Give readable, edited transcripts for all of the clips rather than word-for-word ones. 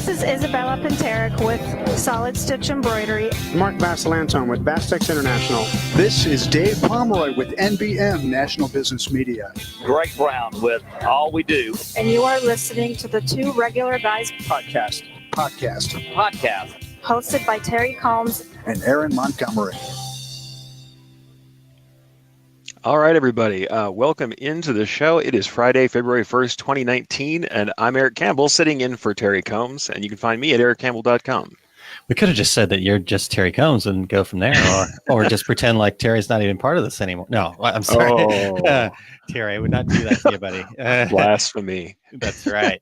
This is Isabella Penteric with Solid Stitch Embroidery. Mark Basilantone with Bastix International. This is Dave Pomeroy with NBM National Business Media. Greg Brown with All We Do. And you are listening to the Two Regular Guys Podcast. hosted by Terry Combs And Aaron Montgomery. All right, everybody. Welcome into the show. It is Friday, February 1st, 2019, and I'm Eric Campbell, sitting in for Terry Combs, and you can find me at ericcampbell.com. We could have just said that you're just Terry Combs and go from there, or just pretend like Terry's not even part of this anymore. No, I'm sorry. Oh. Terry, I would not do that to you, buddy. Blasphemy. That's right.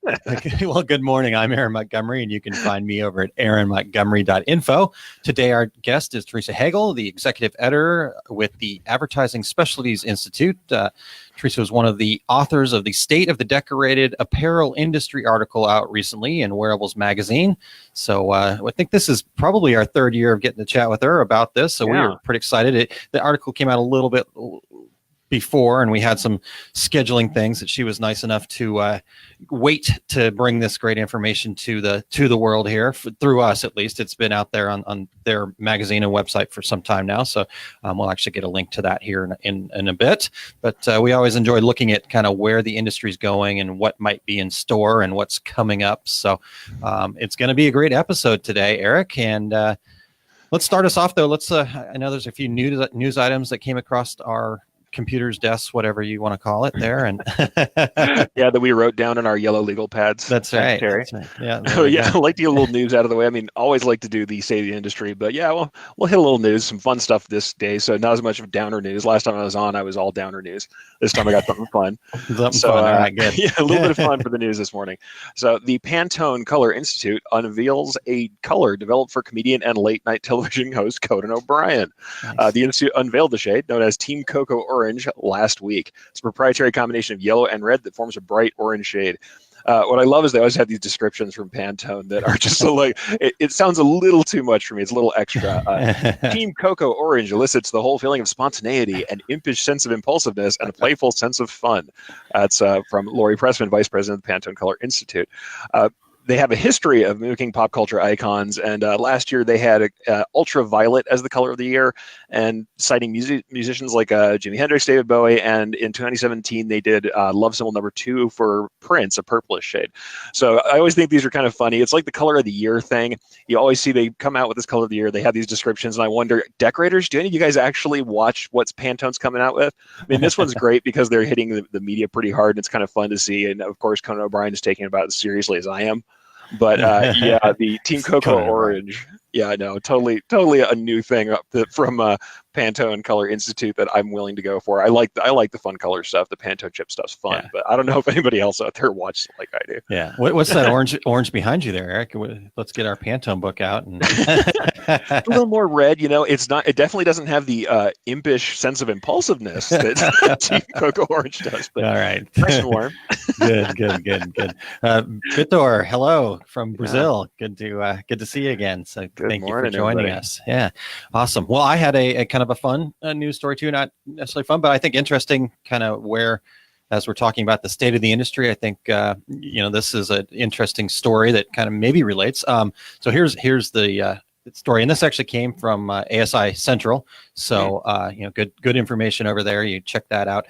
Well, good morning. I'm Aaron Montgomery, and you can find me over at aaronmontgomery.info. Today, our guest is Theresa Hegel, the Executive Editor with the Advertising Specialties Institute. Theresa was one of the authors of the State of the Decorated Apparel Industry article out recently in Wearables Magazine. So I think this is probably our third year of getting to chat with her about this. So we were pretty excited. The article came out a little bit before, and we had some scheduling things that she was nice enough to wait to bring this great information to the world here, through us at least. It's been out there on their magazine and website for some time now, so we'll actually get a link to that here in a bit. But we always enjoy looking at kind of where the industry's going and what might be in store and what's coming up. So it's going to be a great episode today, Eric, and let's start us off though. I know there's a few news items that came across our computers, desks, whatever you want to call it there. And that we wrote down in our yellow legal pads. That's right. Terry. That's right. Yeah. I like to get a little news out of the way. I mean, always like to do the state of the industry, but we'll hit a little news, some fun stuff this day. So not as much of downer news. Last time I was on, I was all downer news. This time I got something fun. Fun. All right, good. A little bit of fun for the news this morning. So the Pantone Color Institute unveils a color developed for comedian and late night television host Conan O'Brien. Nice. The Institute unveiled the shade known as Team Cocoa Orange last week. It's a proprietary combination of yellow and red that forms a bright orange shade. What I love is they always have these descriptions from Pantone that are just so like, it sounds a little too much for me. It's a little extra. Team Cocoa Orange elicits the whole feeling of spontaneity, an impish sense of impulsiveness, and a playful sense of fun. That's from Lori Pressman, Vice President of the Pantone Color Institute. They have a history of mimicking pop culture icons, and last year they had ultraviolet as the color of the year, and citing musicians like Jimi Hendrix, David Bowie, and in 2017 they did Love Symbol number 2 for Prince, a purplish shade. So I always think these are kind of funny. It's like the color of the year thing. You always see they come out with this color of the year. They have these descriptions, and I wonder, decorators, do any of you guys actually watch what's Pantone's coming out with? I mean, this one's great because they're hitting the media pretty hard, and it's kind of fun to see. And of course, Conan O'Brien is taking it about as seriously as I am. But the Team Cocoa Orange, totally a new thing from Pantone Color Institute that I'm willing to go for. I like the fun color stuff. The Pantone chip stuff's fun, but I don't know if anybody else out there watches it like I do. Yeah. What's that orange behind you there, Eric? Let's get our Pantone book out. And a little more red, It's not. It definitely doesn't have the impish sense of impulsiveness that Team Cocoa Orange does. But all right. Nice and warm. Good. Vitor, hello from Brazil. Good to see you again. So thank you for joining us. Yeah, awesome. Well, I had a kind of a fun news story too. Not necessarily fun, but I think interesting. Kind of where, as we're talking about the state of the industry, I think this is an interesting story that kind of maybe relates. So here's the story, and this actually came from ASI Central. So good information over there. You check that out.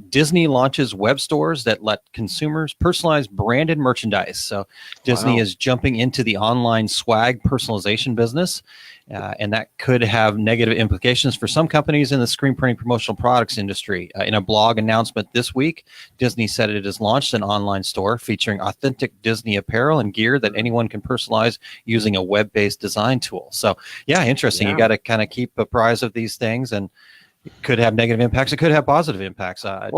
Disney launches web stores that let consumers personalize branded merchandise. So Disney is jumping into the online swag personalization business. And that could have negative implications for some companies in the screen printing promotional products industry. In a blog announcement this week, Disney said it has launched an online store featuring authentic Disney apparel and gear that anyone can personalize using a web-based design tool. So, interesting. You got to kind of keep apprised of these things, and it could have negative impacts. It could have positive impacts. I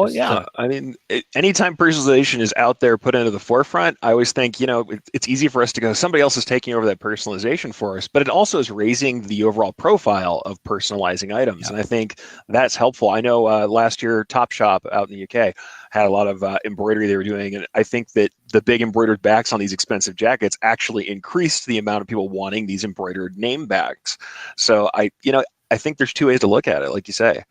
mean, anytime personalization is out there, put into the forefront, I always think, it's easy for us to go, somebody else is taking over that personalization for us, but it also is raising the overall profile of personalizing items. Yeah. And I think that's helpful. I know last year, Topshop out in the UK had a lot of embroidery they were doing. And I think that the big embroidered backs on these expensive jackets actually increased the amount of people wanting these embroidered name bags. So I think there's two ways to look at it, like you say.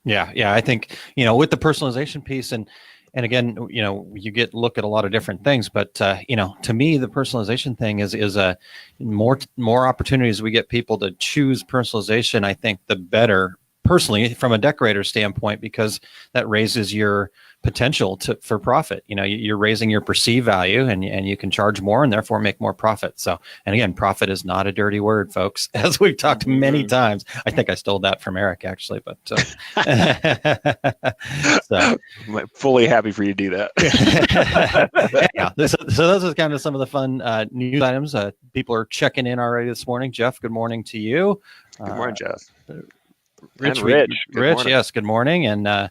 Yeah. I think, with the personalization piece, and And again, you look at a lot of different things, but to me, the personalization thing is a more opportunities we get people to choose personalization. I think the better, personally, from a decorator standpoint, because that raises your potential for profit. You're raising your perceived value, and you can charge more and therefore make more profit. So, and again, profit is not a dirty word, folks, as we've talked many times. I think I stole that from Eric, actually, but so I'm fully happy for you to do that. yeah. So those are kind of some of the fun news items. People are checking in already this morning. Jeff, good morning to you. Good morning, Jeff. Rich, Rich, yes, good morning. And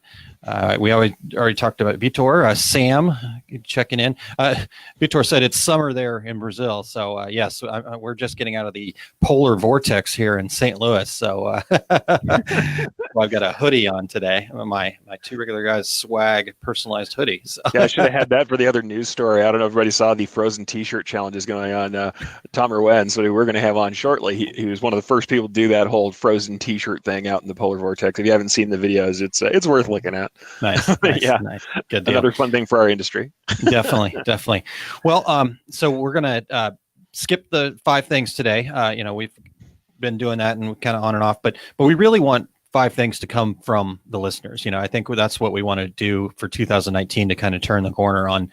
we already talked about Vitor. Sam, checking in. Vitor said it's summer there in Brazil. So, yes, we're just getting out of the polar vortex here in St. Louis. So I've got a hoodie on today. My Two Regular Guys swag personalized hoodie. So. Yeah, I should have had that for the other news story. I don't know if everybody saw the frozen T-shirt challenges going on. Tom Irwen, so we're going to have on shortly. He was one of the first people to do that whole frozen T-shirt thing out in the polar vortex. If you haven't seen the videos, it's worth looking at. Nice. Yeah, nice. Good deal. Another fun thing for our industry. Definitely. Well, so we're gonna skip the 5 things today. We've been doing that and kind of on and off, but we really want 5 things to come from the listeners. I think that's what we want to do for 2019 to kind of turn the corner on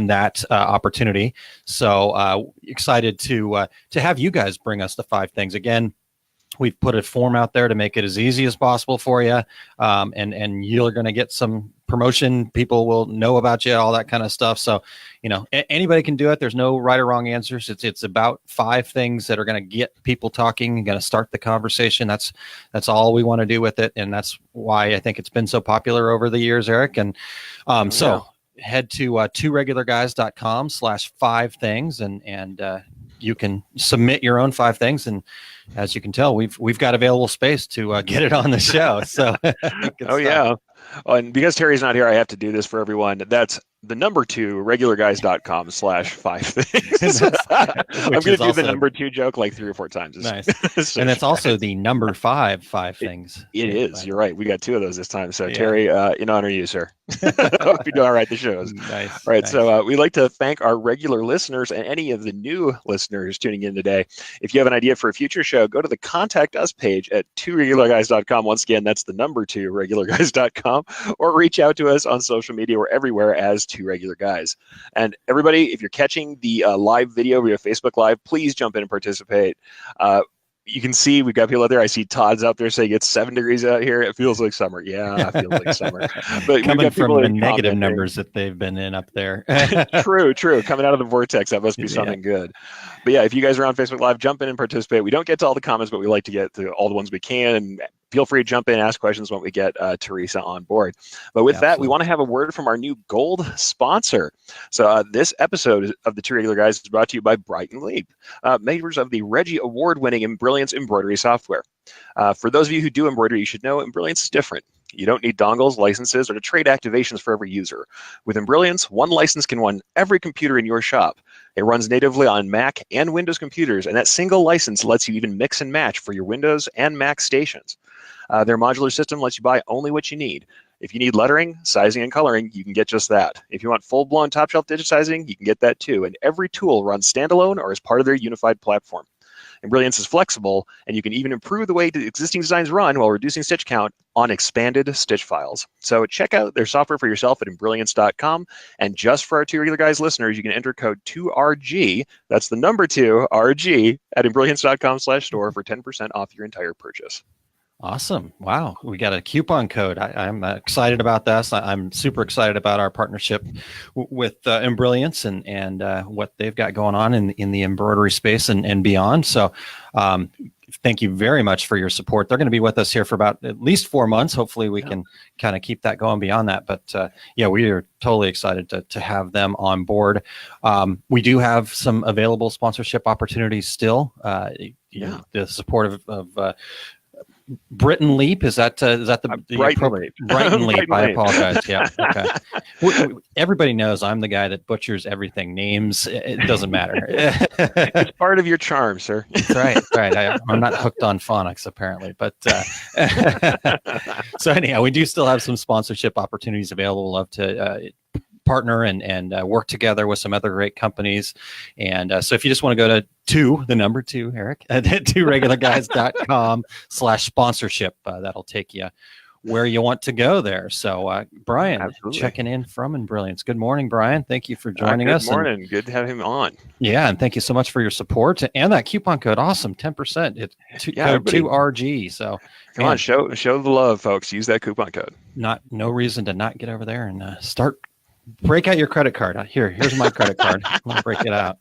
that opportunity. So excited to have you guys bring us the 5 things. Again, we've put a form out there to make it as easy as possible for you. And you're going to get some promotion. People will know about you, all that kind of stuff. So, anybody can do it. There's no right or wrong answers. It's about 5 things that are going to get people talking, going to start the conversation. That's all we want to do with it. And that's why I think it's been so popular over the years, Eric. And so head to tworegularguys.com/5 things and you can submit your own 5 things. And as you can tell, we've got available space to get it on the show. So, yeah. Oh, and because Terry's not here, I have to do this for everyone. That's the number 2 regularguys.com/5 things. I'm going to do the number 2 joke like 3 or 4 times. Nice. And it's also the number 5 things. It is. You're right. We got 2 of those this time. So Terry, in honor of you, sir. Hope you do all right. The shows. Nice. All right. Nice. So we'd like to thank our regular listeners and any of the new listeners tuning in today. If you have an idea for a future show, go to the contact us page at tworegularguys.com. Once again, that's the number 2 regularguys.com, or reach out to us on social media. We're everywhere as 2 Regular Guys. And everybody, if you're catching the live video via Facebook Live, please jump in and participate. You can see we've got people out there. I see Todd's out there saying it's 7 degrees out here. It feels like summer. Yeah, it feels like summer. But coming from the negative numbers that they've been in up there. True. Coming out of the vortex, that must be something good. But yeah, if you guys are on Facebook Live, jump in and participate. We don't get to all the comments, but we like to get to all the ones we can. And feel free to jump in and ask questions when we get Theresa on board. But with that, we want to have a word from our new gold sponsor. So this episode of the Two Regular Guys is brought to you by Brighton Leap, makers of the Reggie Award-winning Embrilliance embroidery software. For those of you who do embroidery, you should know Embrilliance is different. You don't need dongles, licenses, or to trade activations for every user. With Embrilliance, one license can run every computer in your shop. It runs natively on Mac and Windows computers, and that single license lets you even mix and match for your Windows and Mac stations. Their modular system lets you buy only what you need. If you need lettering, sizing, and coloring, you can get just that. If you want full-blown top-shelf digitizing, you can get that too. And every tool runs standalone or as part of their unified platform. Embrilliance is flexible, and you can even improve the way the existing designs run while reducing stitch count on expanded stitch files. So check out their software for yourself at Embrilliance.com. And just for our Two Regular Guys listeners, you can enter code 2RG, that's the number 2, RG, at Embrilliance.com/store for 10% off your entire purchase. Awesome. Wow. We got a coupon code. I'm excited about this. I'm super excited about our partnership with Embrilliance and what they've got going on in the embroidery space and beyond. So thank you very much for your support. They're going to be with us here for about at least 4 months. Hopefully we can kind of keep that going beyond that. But we are totally excited to have them on board. We do have some available sponsorship opportunities still. The support of Brighton Leap, is that the Brighton Leap? Brighton Leap. I apologize. Yeah. Okay. Everybody knows I'm the guy that butchers everything. Names, it doesn't matter. It's part of your charm, sir. That's right. I'm not hooked on phonics apparently, but so anyhow, we do still have some sponsorship opportunities available. Love to partner and work together with some other great companies. And so if you just want to go to the number two, Eric, at tworegularguys.com/sponsorship, that'll take you where you want to go there. So Brian, Absolutely. checking in from In Brilliance. Good morning, Brian. Thank you for joining us. Good morning. Good to have him on. Yeah, and thank you so much for your support and that coupon code. Awesome, 10%. It's code 2RG. So come on, show the love, folks. Use that coupon code. No reason to not get over there and break out your credit card. Here's my credit card. I'll break it out.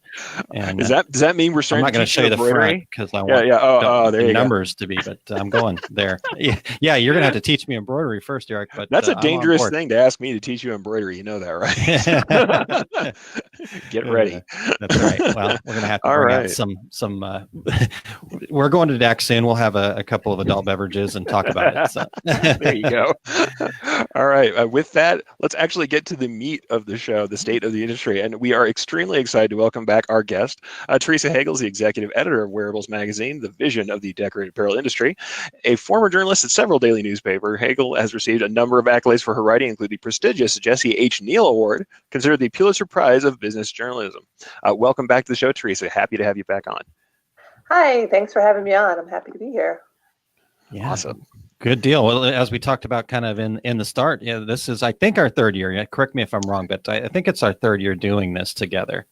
And does that mean we're starting? I'm not going to show you the front because I want the numbers to be, but I'm going there. Yeah, you're going to have to teach me embroidery first, Eric. But that's a dangerous thing to ask me to teach you embroidery. You know that, right? Get ready. That's right. Well, we're going to have to bring out some. We're going to DAC soon. We'll have a couple of adult beverages and talk about it. So. There you go. All right. With that, let's actually get to the meat of the show, the state of the industry. And we are extremely excited to welcome back our guest. Theresa Hegel is the Executive Editor of Wearables Magazine, the vision of the decorated apparel industry. A former journalist at several daily newspapers, Hegel has received a number of accolades for her writing, including the prestigious Jesse H. Neal Award, considered the Pulitzer Prize of Business Journalism. Welcome back to the show, Theresa. Happy to have you back on. Hi, thanks for having me on. I'm happy to be here. Yeah. Awesome. Good deal. Well, as we talked about kind of in the start, this is, I think, our third year. Correct me if I'm wrong, but I think it's our third year doing this together.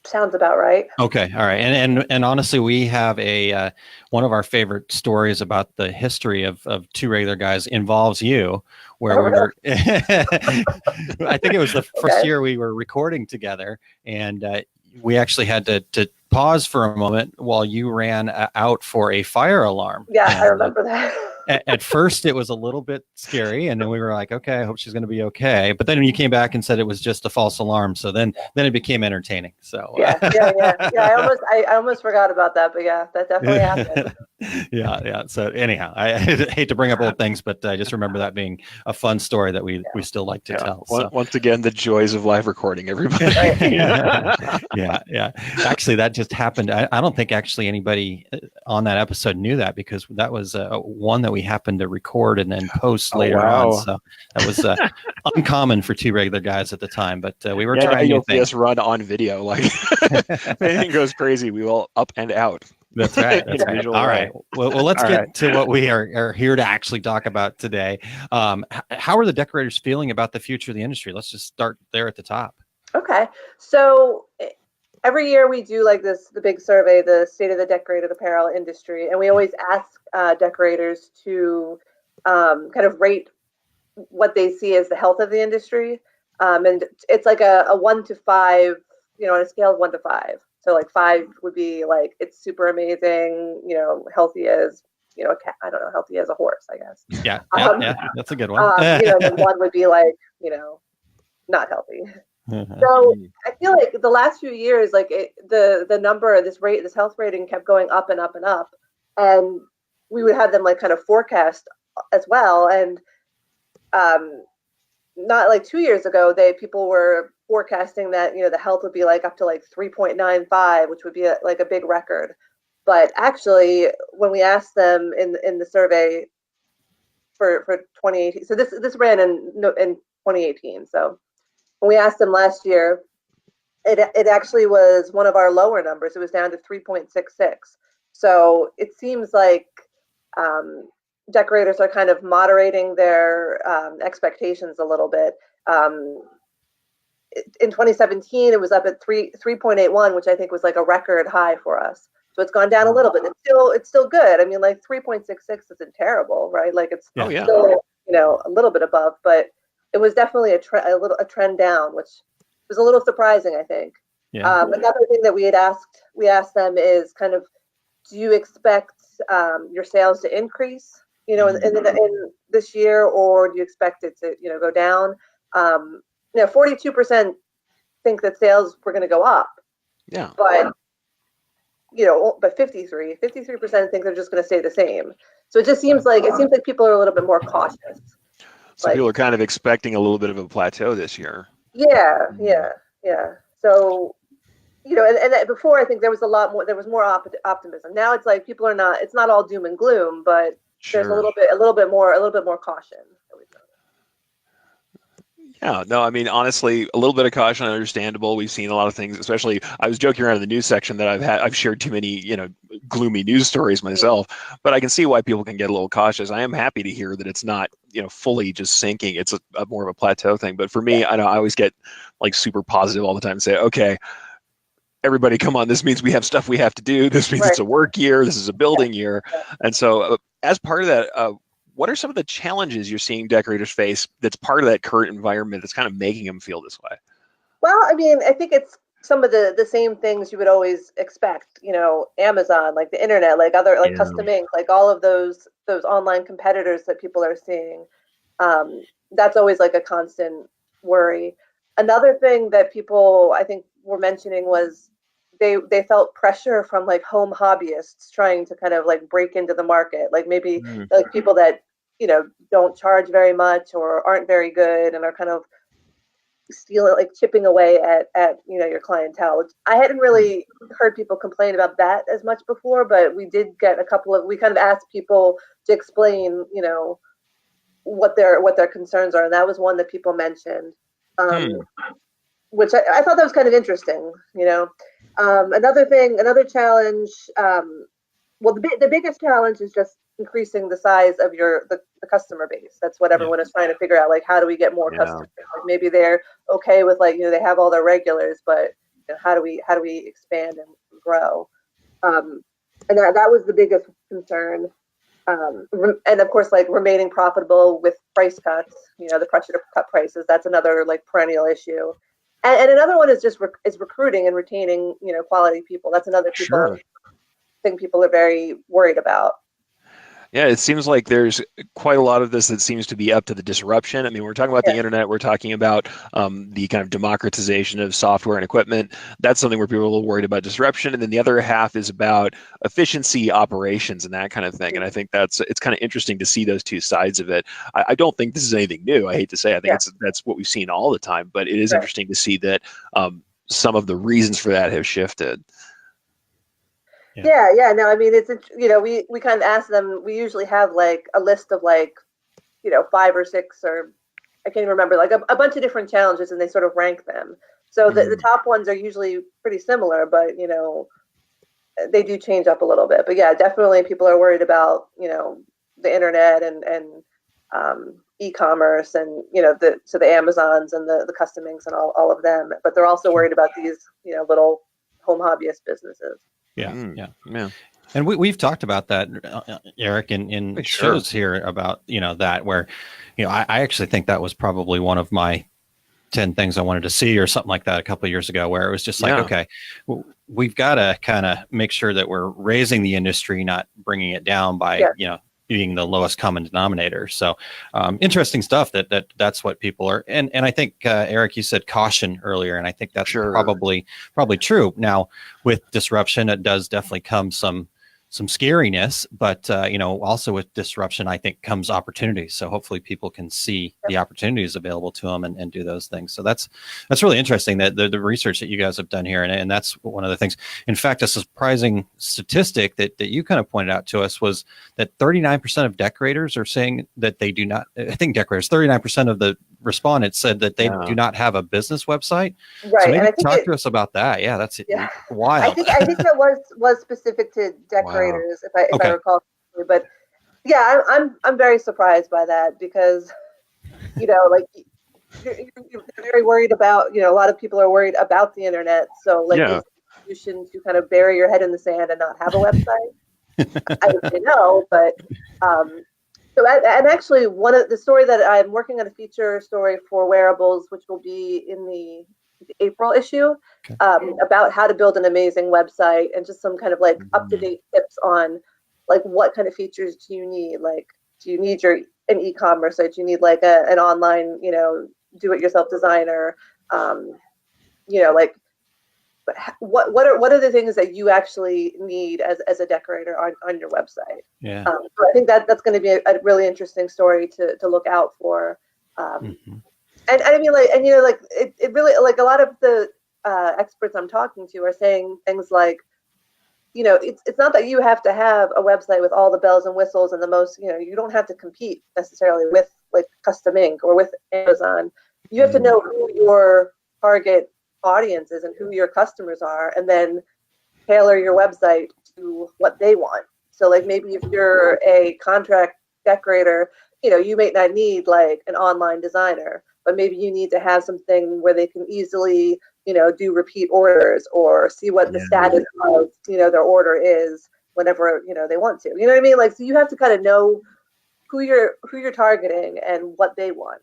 Sounds about right. Okay. All right. And honestly, we have one of our favorite stories about the history of Two Regular Guys involves you, where we were, I think it was the first year we were recording together, and we actually had to pause for a moment while you ran out for a fire alarm. Yeah, I remember that. At first, it was a little bit scary, and then we were like, "Okay, I hope she's going to be okay." But then when you came back and said it was just a false alarm, so then it became entertaining. So yeah. I almost forgot about that, but yeah, that definitely happened. Yeah. So anyhow, I hate to bring up old things, but I just remember that being a fun story that we still like to tell. So. Once again, the joys of live recording, everybody. Yeah. Actually, that just happened. I don't think actually anybody on that episode knew that, because that was one that we happened to record and then post later on. So that was uncommon for Two Regular Guys at the time, but we were trying to just run on video. Like if anything goes crazy, we will up and out. That's right. All right. Well, let's get to what we are here to actually talk about today. How are the decorators feeling about the future of the industry? Let's just start there at the top. Okay. So every year we do the big survey, the state of the decorated apparel industry, and we always ask decorators to kind of rate what they see as the health of the industry. And it's like a 1 to 5, on a scale of 1 to 5. So 5 would be it's super amazing, healthy as, a cat, I don't know, healthy as a horse, I guess. Yeah, that's a good one. Then 1 would be not healthy. So I feel like the last few years, the number, this health rating kept going up and up and up, and we would have them kind of forecast as well. And not 2 years ago, people were forecasting that the health would be up to 3.95, which would be a big record. But actually, when we asked them in the survey for 2018, so this ran in 2018, so. When we asked them last year, it actually was one of our lower numbers. It was down to 3.66. So it seems like decorators are kind of moderating their expectations a little bit. In 2017, it was up at 3.81, which I think was a record high for us. So it's gone down a little bit. It's still good. I mean, 3.66 isn't terrible, right? It's still a little bit above, but it was definitely a trend down, which was a little surprising, I think. Yeah. Another thing that we asked them is kind of, do you expect your sales to increase, in this year, or do you expect it to, go down? 42% think that sales were going to go up. Yeah. But 53% think they're just going to stay the same. So it just seems like people are a little bit more cautious. So people are kind of expecting a little bit of a plateau this year. Yeah. So, and before, I think there was more optimism. Now it's people are not, it's not all doom and gloom, but there's a little bit more caution. Yeah, no, I mean, honestly, a little bit of caution, understandable. We've seen a lot of things, especially I was joking around in the news section that I've shared too many, gloomy news stories myself, but I can see why people can get a little cautious. I am happy to hear that it's not, fully just sinking. It's a more of a plateau thing. But for me, I know I always get like super positive all the time and say, okay, everybody come on, this means we have stuff we have to do. This means it's a work year. This is a building year. And so as part of that, what are some of the challenges you're seeing decorators face that's part of that current environment that's kind of making them feel this way? Well, I mean, I think it's some of the same things you would always expect, Amazon, like the internet, like other, like custom ink, like all of those online competitors that people are seeing. That's always like a constant worry. Another thing that people, I think, were mentioning was they felt pressure from like home hobbyists trying to kind of like break into the market, like maybe like people that don't charge very much or aren't very good and are kind of stealing, like chipping away at your clientele. I hadn't really heard people complain about that as much before, but we did get we kind of asked people to explain what their concerns are, and that was one that people mentioned, which I thought that was kind of interesting. Another challenge, well, the biggest challenge is just increasing the size of the customer base. That's what everyone is trying to figure out. Like, how do we get more customers? Like, maybe they're okay with they have all their regulars, but how do we expand and grow? And that was the biggest concern. And of course, like remaining profitable with price cuts. The pressure to cut prices. That's another like perennial issue. And another one is just is recruiting and retaining quality people. That's another thing people are very worried about. Yeah, it seems like there's quite a lot of this that seems to be up to the disruption. I mean, we're talking about the internet. We're talking about the kind of democratization of software and equipment. That's something where people are a little worried about disruption. And then the other half is about efficiency, operations, and that kind of thing. And I think it's kind of interesting to see those two sides of it. I don't think this is anything new. I hate to say, I think that's what we've seen all the time. But it is interesting to see that some of the reasons for that have shifted. Yeah. No, I mean, it's, we kind of ask them, we usually have like a list of 5 or 6, or I can't even remember, like a bunch of different challenges, and they sort of rank them. So the top ones are usually pretty similar, but, they do change up a little bit. But yeah, definitely people are worried about, the internet and e-commerce and, so the Amazons and the custom inks and all of them. But they're also worried about these, little home hobbyist businesses. Yeah. And we've talked about that, Eric, in shows here about, that where, I actually think that was probably one of my 10 things I wanted to see or something like that a couple of years ago, where it was just like, okay, we've got to kind of make sure that we're raising the industry, not bringing it down by, being the lowest common denominator. So interesting stuff that's what people are. And I think, Eric, you said caution earlier, and I think that's probably true. Now, with disruption, it does definitely come some scariness, but also with disruption, I think comes opportunities. So hopefully people can see the opportunities available to them and do those things. So that's really interesting, that the research that you guys have done here. And that's one of the things. In fact, a surprising statistic that you kind of pointed out to us was that 39% of decorators are saying that they do not, I think decorators, 39% of the respondents said that they do not have a business website. Right. So maybe talk to us about that. Yeah, that's wild. I think that was specific to decorators, if I recall. But yeah, I'm very surprised by that, because like you're very worried about, a lot of people are worried about the internet. So like you shouldn't kind of bury your head in the sand and not have a website. I would say no, but so and actually one of the story that I'm working on, a feature story for Wearables, which will be in the April issue, about how to build an amazing website, and just some kind of like up-to-date tips on like what kind of features do you need? Like, do you need an e-commerce site? Do you need like an online, do-it-yourself designer? Like what are the things that you actually need as a decorator on your website? Yeah. So I think that's going to be a really interesting story to look out for. And I mean, like, and it really, like, a lot of the experts I'm talking to are saying things like, it's not that you have to have a website with all the bells and whistles and the most, you don't have to compete necessarily with like Custom Ink or with Amazon. you have to know who your target audience is and who your customers are, and then tailor your website to what they want. So like maybe if you're a contract decorator, you may not need like an online designer, but maybe you need to have something where they can easily, do repeat orders or see what the status of, their order is whenever, they want to. You know what I mean? Like, so you have to kind of know who you're targeting and what they want.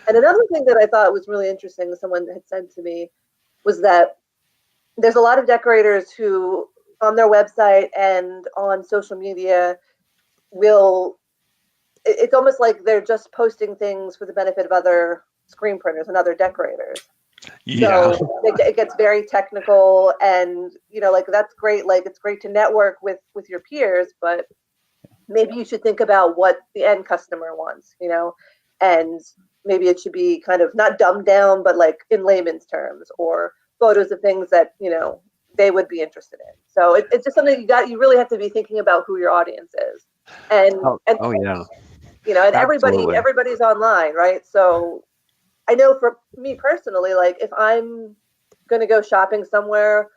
And another thing that I thought was really interesting, someone had said to me, was that there's a lot of decorators who on their website and on social media it's almost like they're just posting things for the benefit of other screen printers and other decorators. Yeah. So it gets very technical, and like that's great. Like it's great to network with your peers, but maybe you should think about what the end customer wants, and maybe it should be kind of not dumbed down, but like in layman's terms, or photos of things that they would be interested in. So it's just something you really have to be thinking about who your audience is, and and everybody's online, right? So I know for me personally, like if I'm going to go shopping somewhere,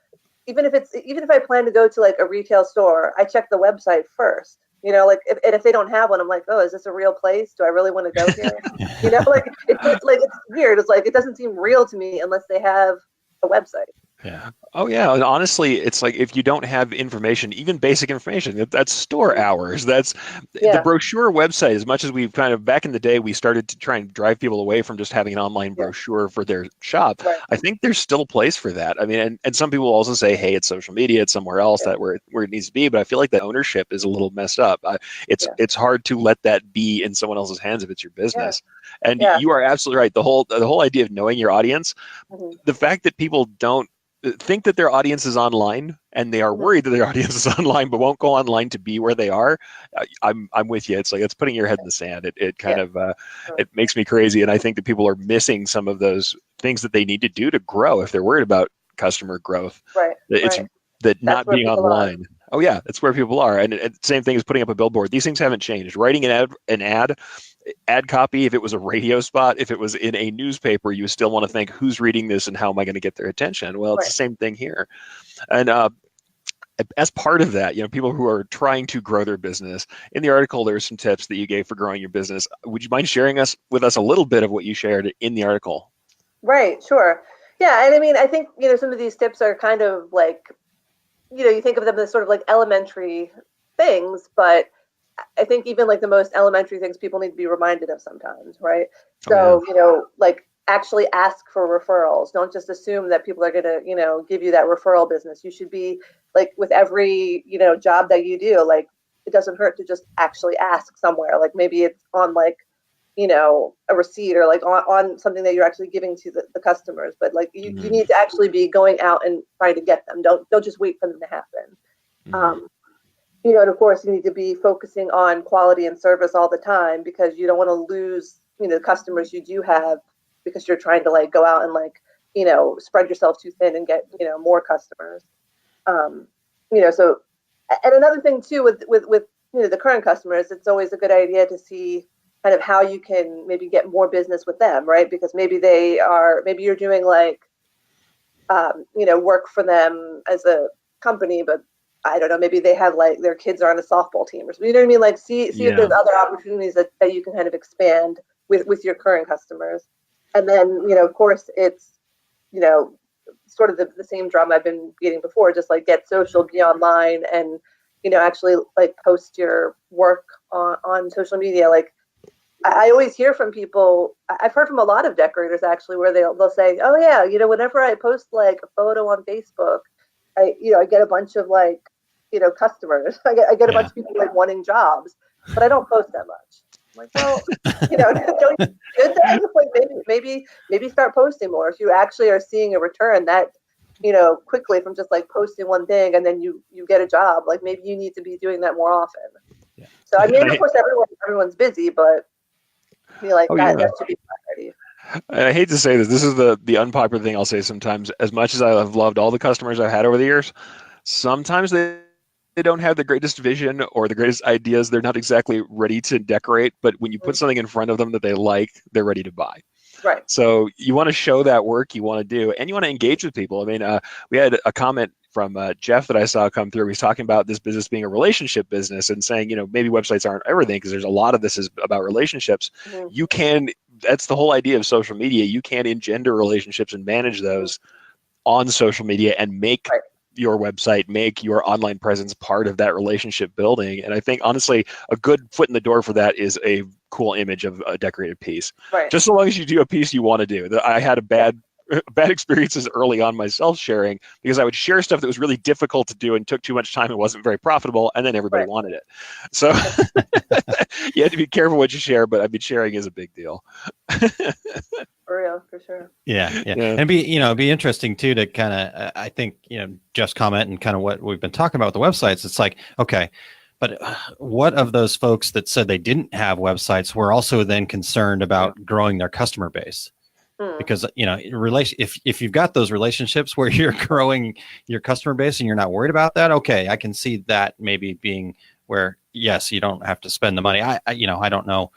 even if I plan to go to like a retail store, I check the website first. Like if they don't have one, I'm like, oh, is this a real place? Do I really want to go here? It's weird. It's like it doesn't seem real to me unless they have a website. Yeah. Oh, yeah. And honestly, it's like if you don't have information, even basic information, that's store hours. That's the brochure website. As much as we've kind of back in the day, we started to try and drive people away from just having an online brochure for their shop. Right. I think there's still a place for that. I mean, and some people also say, hey, it's social media, it's somewhere else that where it needs to be. But I feel like the ownership is a little messed up. It's hard to let that be in someone else's hands if it's your business. Yeah. And you are absolutely right. The whole idea of knowing your audience, the fact that people don't think that their audience is online and they are worried that their audience is online but won't go online to be where they are. I'm with you. It's like it's putting your head in the sand. It kind of it makes me crazy, and I think that people are missing some of those things that they need to do to grow if they're worried about customer growth. Right. It's that not being online. Oh yeah, that's where people are, and same thing as putting up a billboard. These things haven't changed. Writing an ad copy, if it was a radio spot, if it was in a newspaper, you still want to think, who's reading this and how am I going to get their attention? Well, it's the same thing here. And as part of that, people who are trying to grow their business, in the article, there's some tips that you gave for growing your business. Would you mind sharing with us a little bit of what you shared in the article? Right, sure. Yeah, and I mean, I think, some of these tips are kind of like, you think of them as sort of like elementary things, but I think even like the most elementary things people need to be reminded of sometimes, right? So, like actually ask for referrals. Don't just assume that people are going to, give you that referral business. You should be like with every, job that you do, like it doesn't hurt to just actually ask somewhere. Like maybe it's on like, a receipt or like on something that you're actually giving to the customers. But like you need to actually be going out and trying to get them. Don't just wait for them to happen. And of course, you need to be focusing on quality and service all the time because you don't want to lose, the customers you do have because you're trying to like go out and like, spread yourself too thin and get, more customers. So, and another thing too with the current customers, it's always a good idea to see kind of how you can maybe get more business with them, right? Because maybe you're doing like, work for them as a company, but I don't know, maybe they have like their kids are on a softball team or something. You know what I mean? Like see if there's other opportunities that you can kind of expand with your current customers. And then, of course it's, sort of the same drum I've been beating before, just like get social, be online and, actually like post your work on social media. Like I always hear from people, I've heard from a lot of decorators actually, where they'll say, oh yeah, whenever I post like a photo on Facebook, I get a bunch of like, customers. I get a bunch of people like wanting jobs, but I don't post that much. I'm like, well, don't you good then? Like maybe start posting more. If you actually are seeing a return that, quickly from just like posting one thing and then you get a job, like maybe you need to be doing that more often. Yeah. So I mean, of course, everyone's busy, but that should be priority. And I hate to say this is the unpopular thing I'll say sometimes. As much as I have loved all the customers I've had over the years, sometimes they don't have the greatest vision or the greatest ideas. They're not exactly ready to decorate, but when you put something in front of them that they like, they're ready to buy. Right. So you want to show that work you want to do, and you want to engage with people. I mean, we had a comment from Jeff that I saw come through. He's talking about this business being a relationship business and saying, maybe websites aren't everything because there's a lot of this is about relationships. Mm-hmm. That's the whole idea of social media. You can engender relationships and manage those on social media and make your website, make your online presence part of that relationship building. And I think, honestly, a good foot in the door for that is a cool image of a decorated piece. Right. Just so long as you do a piece you want to do. I had a bad experiences early on myself sharing because I would share stuff that was really difficult to do and took too much time and wasn't very profitable, and then everybody wanted it. So you have to be careful what you share, but I mean, sharing is a big deal. For real, for sure. Yeah. And be interesting too to kind of, I think, Jeff's comment and kind of what we've been talking about with the websites. It's like, okay, but what of those folks that said they didn't have websites were also then concerned about growing their customer base? Because if you've got those relationships where you're growing your customer base and you're not worried about that, okay, I can see that maybe being where, yes, you don't have to spend the money. I don't know,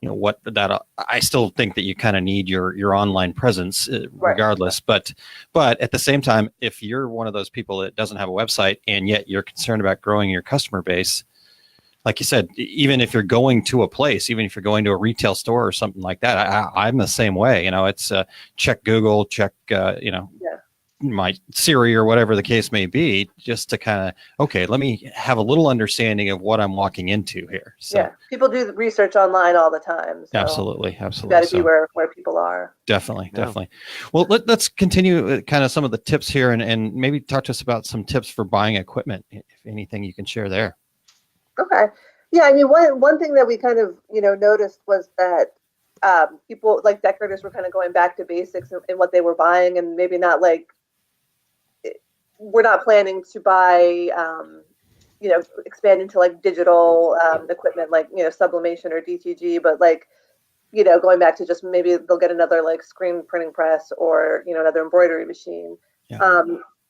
what that. I still think that you kind of need your online presence regardless. But at the same time, if you're one of those people that doesn't have a website and yet you're concerned about growing your customer base, like you said, even if you're going to a place, even if you're going to a retail store or something like that, I'm the same way. It's check Google, check, my Siri or whatever the case may be, just to kind of, okay, let me have a little understanding of what I'm walking into here. So, people do research online all the time. So absolutely. You got to be where people are. Definitely. Well, let's continue kind of some of the tips here and maybe talk to us about some tips for buying equipment, if anything you can share there. Okay. Yeah, I mean, one thing that we kind of, noticed was that people, like decorators, were kind of going back to basics in what they were buying, and maybe not we're not planning to buy, expand into like digital equipment, like, sublimation or DTG, but going back to just maybe they'll get another like screen printing press or, another embroidery machine. Yeah.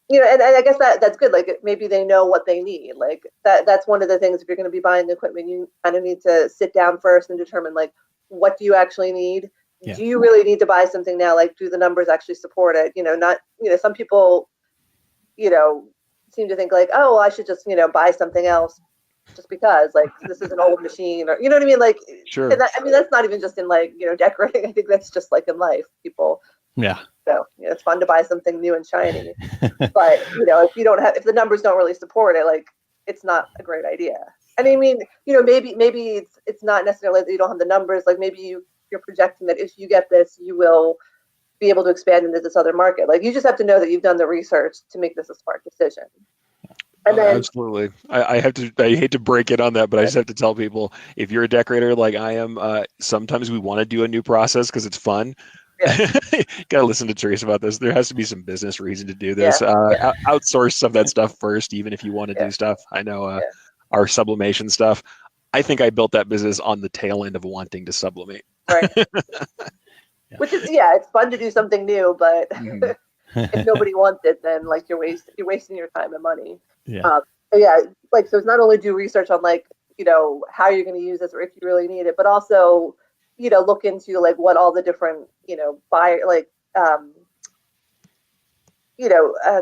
And I guess that's good. Like maybe they know what they need. Like that's one of the things. If you're going to be buying equipment, you kind of need to sit down first and determine like, what do you actually need? Yeah. Do you really need to buy something now? Like, do the numbers actually support it? Some people, seem to think like, oh, I should just, buy something else just because like this is an old machine, or you know what I mean? Like, sure. And that's not even just in like, decorating. I think that's just like in life, people. Yeah. So it's fun to buy something new and shiny, but if the numbers don't really support it, like it's not a great idea. And I mean, maybe it's not necessarily that you don't have the numbers. Like maybe you're projecting that if you get this, you will be able to expand into this other market. Like you just have to know that you've done the research to make this a smart decision. And then, absolutely. I hate to break it on that, but I just have to tell people, if you're a decorator like I am, sometimes we want to do a new process because it's fun. Yeah. Gotta listen to Theresa about this. There has to be some business reason to do this. Outsource some of that stuff first, even if you want to do stuff. I know our sublimation stuff. I think I built that business on the tail end of wanting to sublimate. Right. Which is it's fun to do something new, but if nobody wants it, then like you're wasting your time and money. Yeah. So it's not only do research on like how you're going to use this or if you really need it, but also look into like what all the different buyer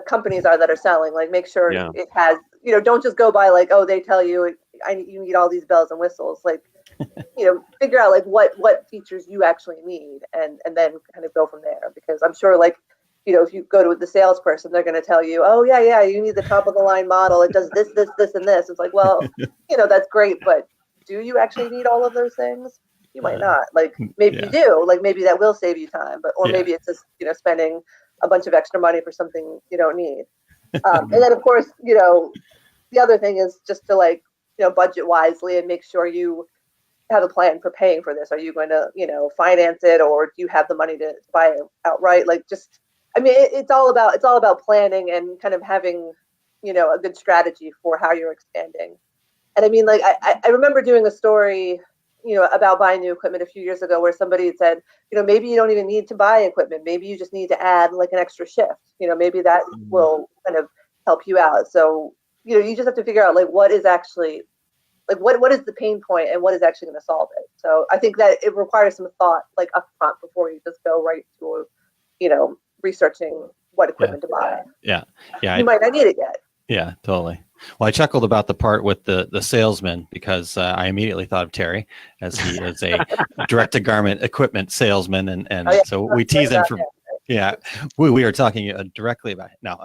companies are that are selling. Like make sure it has don't just go by like, oh, they tell you you need all these bells and whistles. Like figure out like what features you actually need and then kind of go from there, because I'm sure like if you go to the salesperson, they're going to tell you, oh yeah, you need the top of the line model. It does this, and this. It's like, well, that's great, but do you actually need all of those things? You might not. Like maybe you do. Like maybe that will save you time, or maybe it's just spending a bunch of extra money for something you don't need. And then of course the other thing is just to like budget wisely and make sure you have a plan for paying for this. Are you going to finance it, or do you have the money to buy it outright? Like just it's all about planning and kind of having a good strategy for how you're expanding. And I mean, like I remember doing a story about buying new equipment a few years ago where somebody had said, maybe you don't even need to buy equipment. Maybe you just need to add like an extra shift. Maybe that will kind of help you out. So, you just have to figure out like what is actually like what is the pain point and what is actually going to solve it. So I think that it requires some thought like up front before you just go right to, researching what equipment to buy. Yeah. You might not need it yet. Yeah, totally. Well, I chuckled about the part with the salesman because I immediately thought of Terry as he is a direct-to-garment equipment salesman, and so we tease him from. Yeah, we are talking directly about it. No,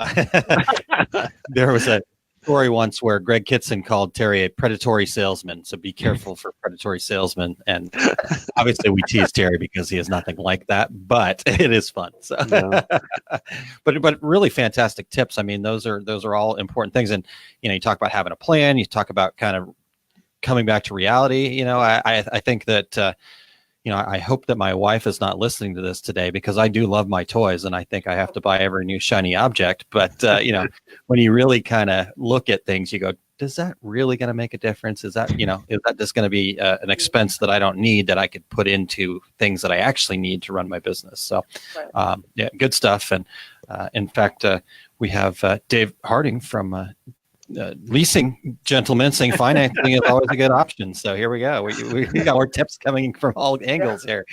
there was a story once where Greg Kitson called Terry a predatory salesman. So be careful for predatory salesmen. And obviously we tease Terry because he is nothing like that, but it is fun. So, but really fantastic tips. I mean, those are all important things. And, you talk about having a plan, you talk about kind of coming back to reality. I think that, I hope that my wife is not listening to this today because I do love my toys and I think I have to buy every new shiny object. But, when you really kind of look at things, you go, is that really going to make a difference? Is that just going to be an expense that I don't need that I could put into things that I actually need to run my business? So, good stuff. And in fact, we have Dave Harding from Leasing Gentlemen saying financing is always a good option. So here we go. We got more tips coming from all angles here.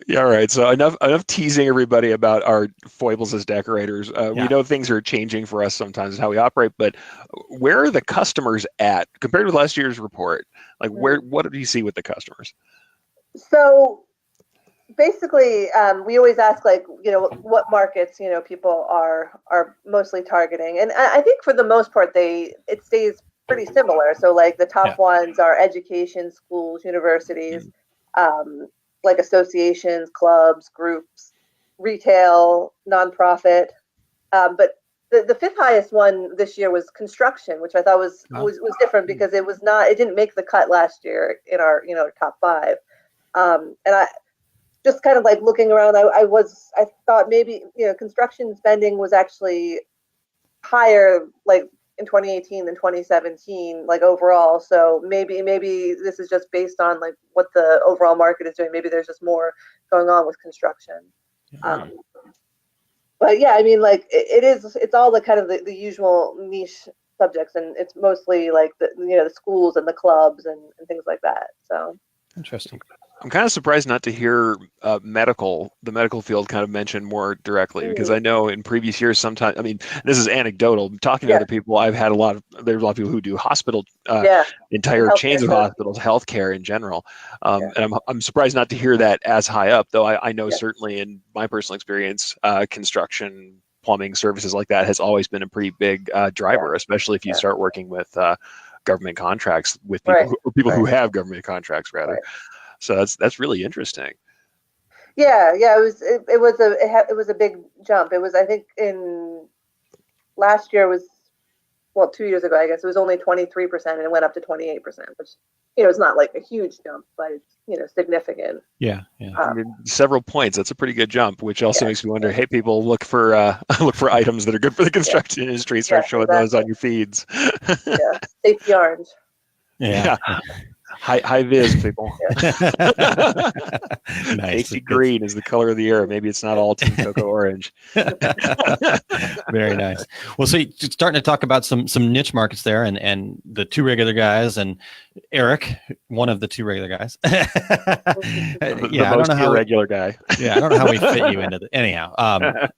Yeah, all right. So enough teasing everybody about our foibles as decorators. We know things are changing for us sometimes and how we operate, but where are the customers at compared with last year's report? Like what do you see with the customers? So basically, we always ask, like, what markets, people are mostly targeting. And I think for the most part, it stays pretty similar. So like the top ones are education, schools, universities, like associations, clubs, groups, retail, nonprofit. But the fifth highest one this year was construction, which I thought was different because it didn't make the cut last year in our, top 5. And I just kind of like looking around, I thought maybe, construction spending was actually higher like in 2018 than 2017, like overall. So maybe this is just based on like what the overall market is doing. Maybe there's just more going on with construction. But yeah, I mean, like it's all the kind of the usual niche subjects, and it's mostly like the schools and the clubs and things like that. So interesting. I'm kind of surprised not to hear the medical field kind of mentioned more directly, because I know in previous years, sometimes, I mean, this is anecdotal, talking to other people, there's a lot of people who do hospital, entire chains of hospitals, healthcare in general. And I'm surprised not to hear that as high up, though I know certainly in my personal experience, construction, plumbing, services like that has always been a pretty big driver, especially if you start working with government contracts with people who have government contracts rather. So that's really interesting. Yeah, it was a big jump. It was, I think, in last year was 2 years ago, I guess it was only 23%, and it went up to 28%, which it's not like a huge jump, but it's significant. Yeah. I mean, several points. That's a pretty good jump, which also makes me wonder. Hey, people, look for items that are good for the construction industry. Start showing those on your feeds. Safety orange. Yeah. High vis, people. Nice. Safety green is the color of the year. Maybe it's not all Team Cocoa Orange. Very nice. Well, so you're starting to talk about some niche markets there, and the two regular guys, and Eric, one of the two regular guys. I don't know how regular guy. I don't know how we fit you into the anyhow.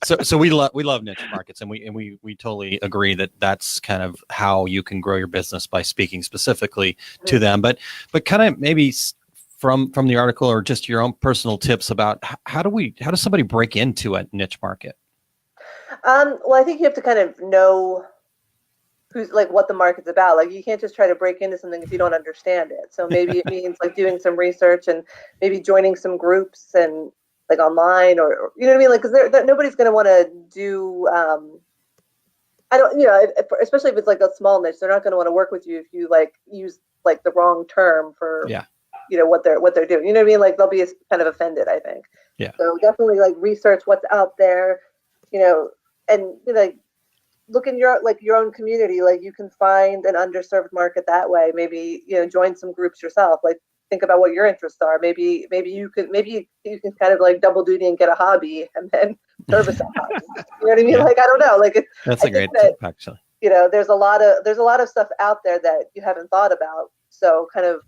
So we love niche markets, and we totally agree that that's kind of how you can grow your business by speaking specifically to them. But kind of maybe from the article or just your own personal tips about how does somebody break into a niche market? Well, I think you have to kind of know who's like what the market's about. Like you can't just try to break into something if you don't understand it. So maybe it means like doing some research and maybe joining some groups and like online or you know what I mean? Like because nobody's going to want to do. Especially if it's like a small niche, they're not going to want to work with you if you like use like the wrong term for what they're doing. You know what I mean? Like they'll be kind of offended, I think. Yeah. So definitely like research what's out there, and like look in your own community. Like you can find an underserved market that way. Maybe join some groups yourself. Like think about what your interests are. Maybe you can kind of like double duty and get a hobby and then service a hobby. You know what I mean? Like I don't know. Like that's a great tip, actually. there's a lot of stuff out there that you haven't thought about. So kind of,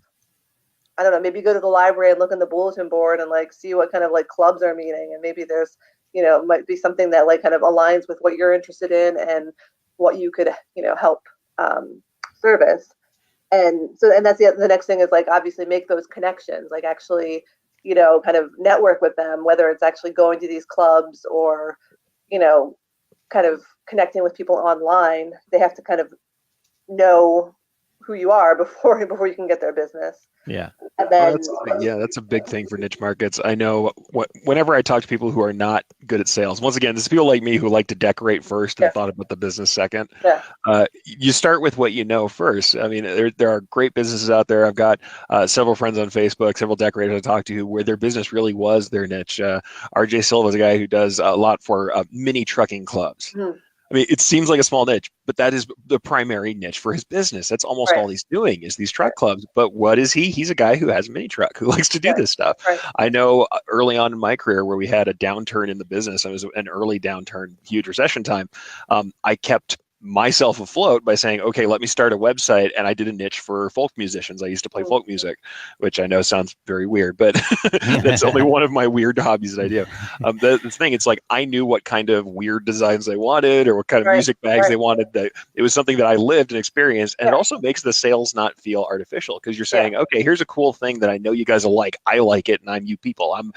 I don't know, maybe go to the library and look in the bulletin board and like see what kind of like clubs are meeting, and maybe there's, might be something that like kind of aligns with what you're interested in and what you could, help service. And that's the next thing is like obviously make those connections, like actually, kind of network with them, whether it's actually going to these clubs or, kind of connecting with people online. They have to kind of know who you are before you can get their business. Yeah. And then, that's a big thing for niche markets. I know whenever I talk to people who are not good at sales, once again, this is people like me who like to decorate first and thought about the business second. Yeah. You start with what you know first. I mean, there are great businesses out there. I've got several friends on Facebook, several decorators I talk to where their business really was their niche. RJ Silva is a guy who does a lot for mini trucking clubs. Mm-hmm. I mean, it seems like a small niche, but that is the primary niche for his business. That's almost all he's doing is these truck clubs. But what is he? He's a guy who has a mini truck, who likes to do this stuff. Right. I know early on in my career where we had a downturn in the business, it was an early downturn, huge recession time, I kept myself afloat by saying, okay, let me start a website. And I did a niche for folk musicians. I used to play folk music, which I know sounds very weird, but that's only one of my weird hobbies that I do. The thing, it's like, I knew what kind of weird designs they wanted or what kind of music bags they wanted. That it was something that I lived and experienced. And it also makes the sales not feel artificial because you're saying, okay, here's a cool thing that I know you guys will like. I like it. And I'm you people. I'm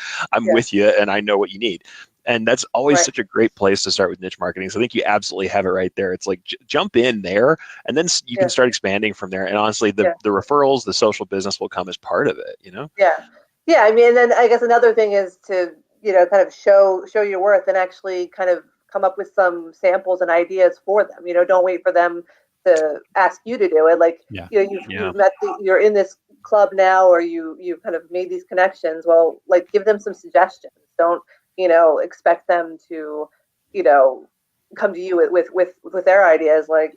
with you and I know what you need. And that's always such a great place to start with niche marketing. So I think you absolutely have it right there. It's like jump in there and then you can start expanding from there. And honestly, the referrals, the social business will come as part of it, Yeah. Yeah. I mean, and then I guess another thing is to, kind of show your worth and actually kind of come up with some samples and ideas for them. Don't wait for them to ask you to do it. Like, you've met, you're in this club now, or you've kind of made these connections. Well, like give them some suggestions. Don't, expect them to, come to you with their ideas. Like,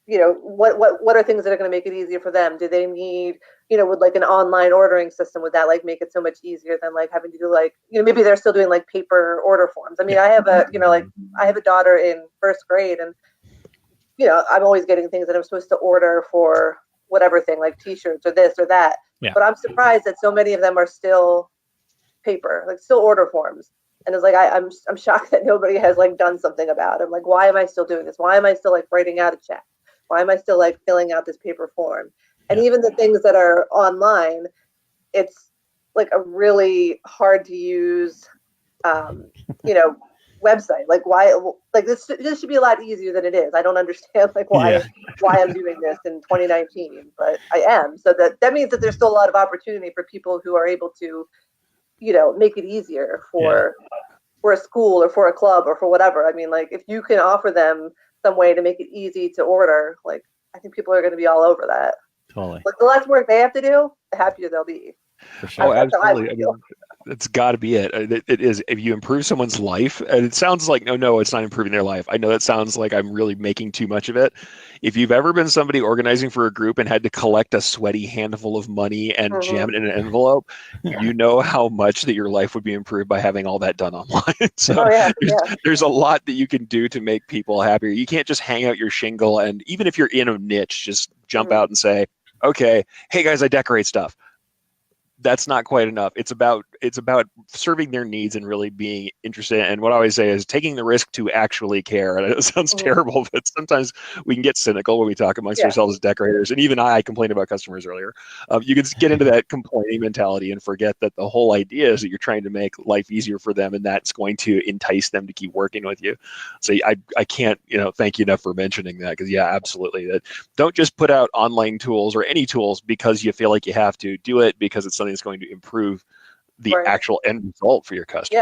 what are things that are going to make it easier for them? Do they need, with like an online ordering system, would that like make it so much easier than like having to do like, maybe they're still doing like paper order forms. I mean, I have a daughter in first grade and, I'm always getting things that I'm supposed to order for whatever thing, like t-shirts or this or that. Yeah. But I'm surprised that so many of them are still paper, like still order forms. And it's like I'm shocked that nobody has like done something about it. I'm like, why am I still doing this? Why am I still like writing out a check? Why am I still like filling out this paper form? And even the things that are online, it's like a really hard to use website. Like why, like this should be a lot easier than it is. I don't understand like why I'm doing this in 2019, but I am. So that means that there's still a lot of opportunity for people who are able to make it easier for a school or for a club or for whatever. I mean, like if you can offer them some way to make it easy to order, like I think people are going to be all over that. Totally. Like the less work they have to do, the happier they'll be. For sure. Oh, absolutely. I mean, it's got to be it. It is. If you improve someone's life, and it sounds like, no, it's not improving their life. I know that sounds like I'm really making too much of it. If you've ever been somebody organizing for a group and had to collect a sweaty handful of money and jam it in an envelope, you know how much that your life would be improved by having all that done online. So there's a lot that you can do to make people happier. You can't just hang out your shingle, and even if you're in a niche, just jump out and say, okay, hey guys, I decorate stuff. That's not quite enough. It's about serving their needs and really being interested. And what I always say is taking the risk to actually care. And it sounds terrible, but sometimes we can get cynical when we talk amongst ourselves as decorators. And even I complained about customers earlier. You can get into that complaining mentality and forget that the whole idea is that you're trying to make life easier for them, and that's going to entice them to keep working with you. So I can't thank you enough for mentioning that, because absolutely. That don't just put out online tools or any tools because you feel like you have to. Do it because it's something that's going to improve the actual end result for your customer.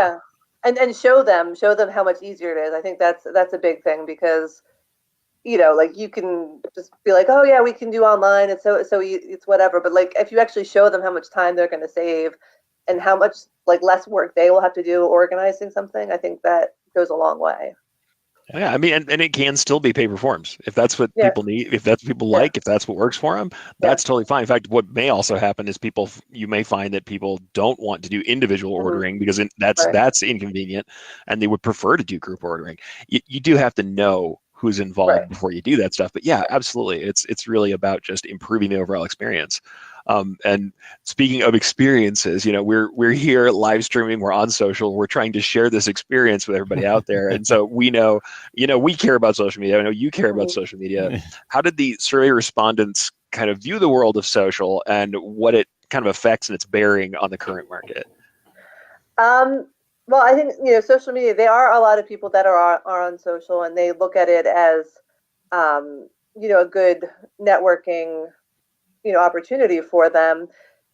Yeah. And show them how much easier it is. I think that's a big thing, because like you can just be like, oh yeah, we can do online, it's so it's whatever, but like if you actually show them how much time they're going to save and how much like less work they will have to do organizing something, I think that goes a long way. Yeah, I mean, and it can still be paper forms if that's what people need, if that's what people like, if that's what works for them, that's totally fine. In fact, what may also happen is you may find that people don't want to do individual ordering because that's inconvenient, and they would prefer to do group ordering. You do have to know who's involved Right. before you do that stuff. But yeah, absolutely. It's really about just improving the overall experience. And speaking of experiences, we're here live streaming, we're on social, we're trying to share this experience with everybody out there. And so we know, we care about social media. I know you care about social media. How did the survey respondents kind of view the world of social and what it kind of affects and its bearing on the current market? Well, I think, social media, there are a lot of people that are on social, and they look at it as, a good networking, opportunity for them.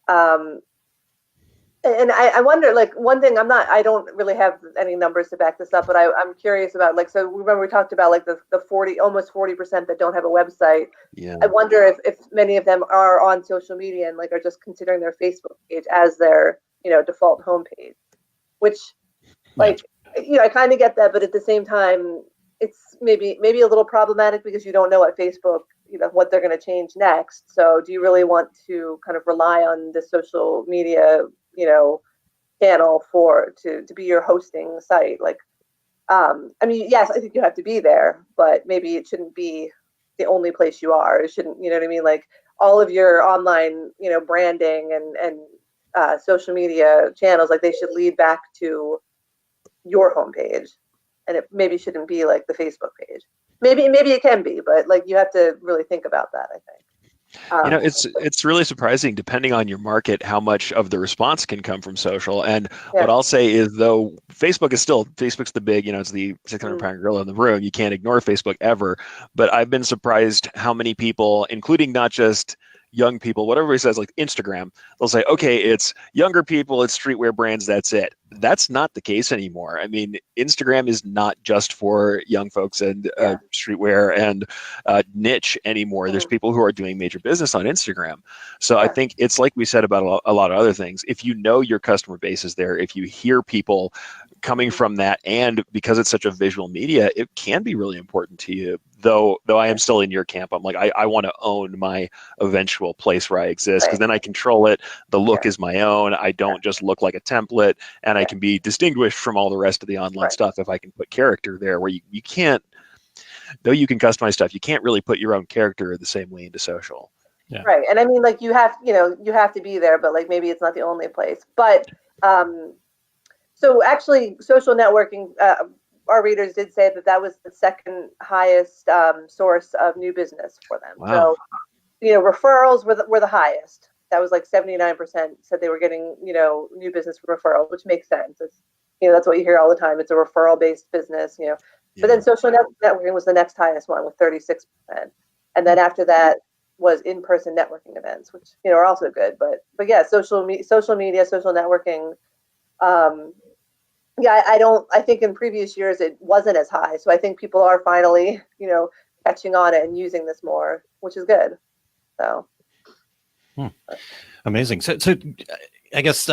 And I wonder, like, one thing I don't really have any numbers to back this up, but I'm curious about, like, so remember we talked about like the almost 40% that don't have a website. Yeah. I wonder if many of them are on social media and like are just considering their Facebook page as their, default homepage, which, like, I kind of get that, but at the same time, it's maybe a little problematic because you don't know what Facebook, what they're going to change next. So do you really want to kind of rely on the social media, channel to be your hosting site? Like, I mean, yes, I think you have to be there, but maybe it shouldn't be the only place you are. It shouldn't, you know what I mean? Like all of your online, branding and social media channels, like they should lead back to your homepage, and it maybe shouldn't be like the Facebook page. Maybe it can be, but like you have to really think about that, I think. It's really surprising, depending on your market, how much of the response can come from social. And what I'll say is, though, Facebook's the big, it's the 600-pound gorilla in the room. You can't ignore Facebook ever. But I've been surprised how many people, including not just young people, what everybody says, like Instagram, they'll say, okay, it's younger people, it's streetwear brands, that's it. That's not the case anymore. I mean, Instagram is not just for young folks and streetwear and niche anymore. There's people who are doing major business on Instagram. So I think it's like we said about a lot of other things. If you know your customer base is there, if you hear people coming from that, and because it's such a visual media, it can be really important to you. Though I am still in your camp. I'm like, I want to own my eventual place where I exist, because then I control it. The look is my own. I don't just look like a template, and I can be distinguished from all the rest of the online stuff if I can put character there, where you can't, though you can customize stuff, you can't really put your own character the same way into social. Yeah. Right. And I mean, like you have to be there, but like maybe it's not the only place. But so actually social networking, our readers did say that was the second highest source of new business for them. Wow. So, referrals were the highest. That was like 79% said they were getting, new business from referrals, which makes sense. It's, that's what you hear all the time. It's a referral-based business, But then social networking was the next highest one with 36%. And then after that was in-person networking events, which, are also good. But yeah, social media, social networking, I think in previous years it wasn't as high. So I think people are finally, catching on it and using this more, which is good. So. Amazing. So I guess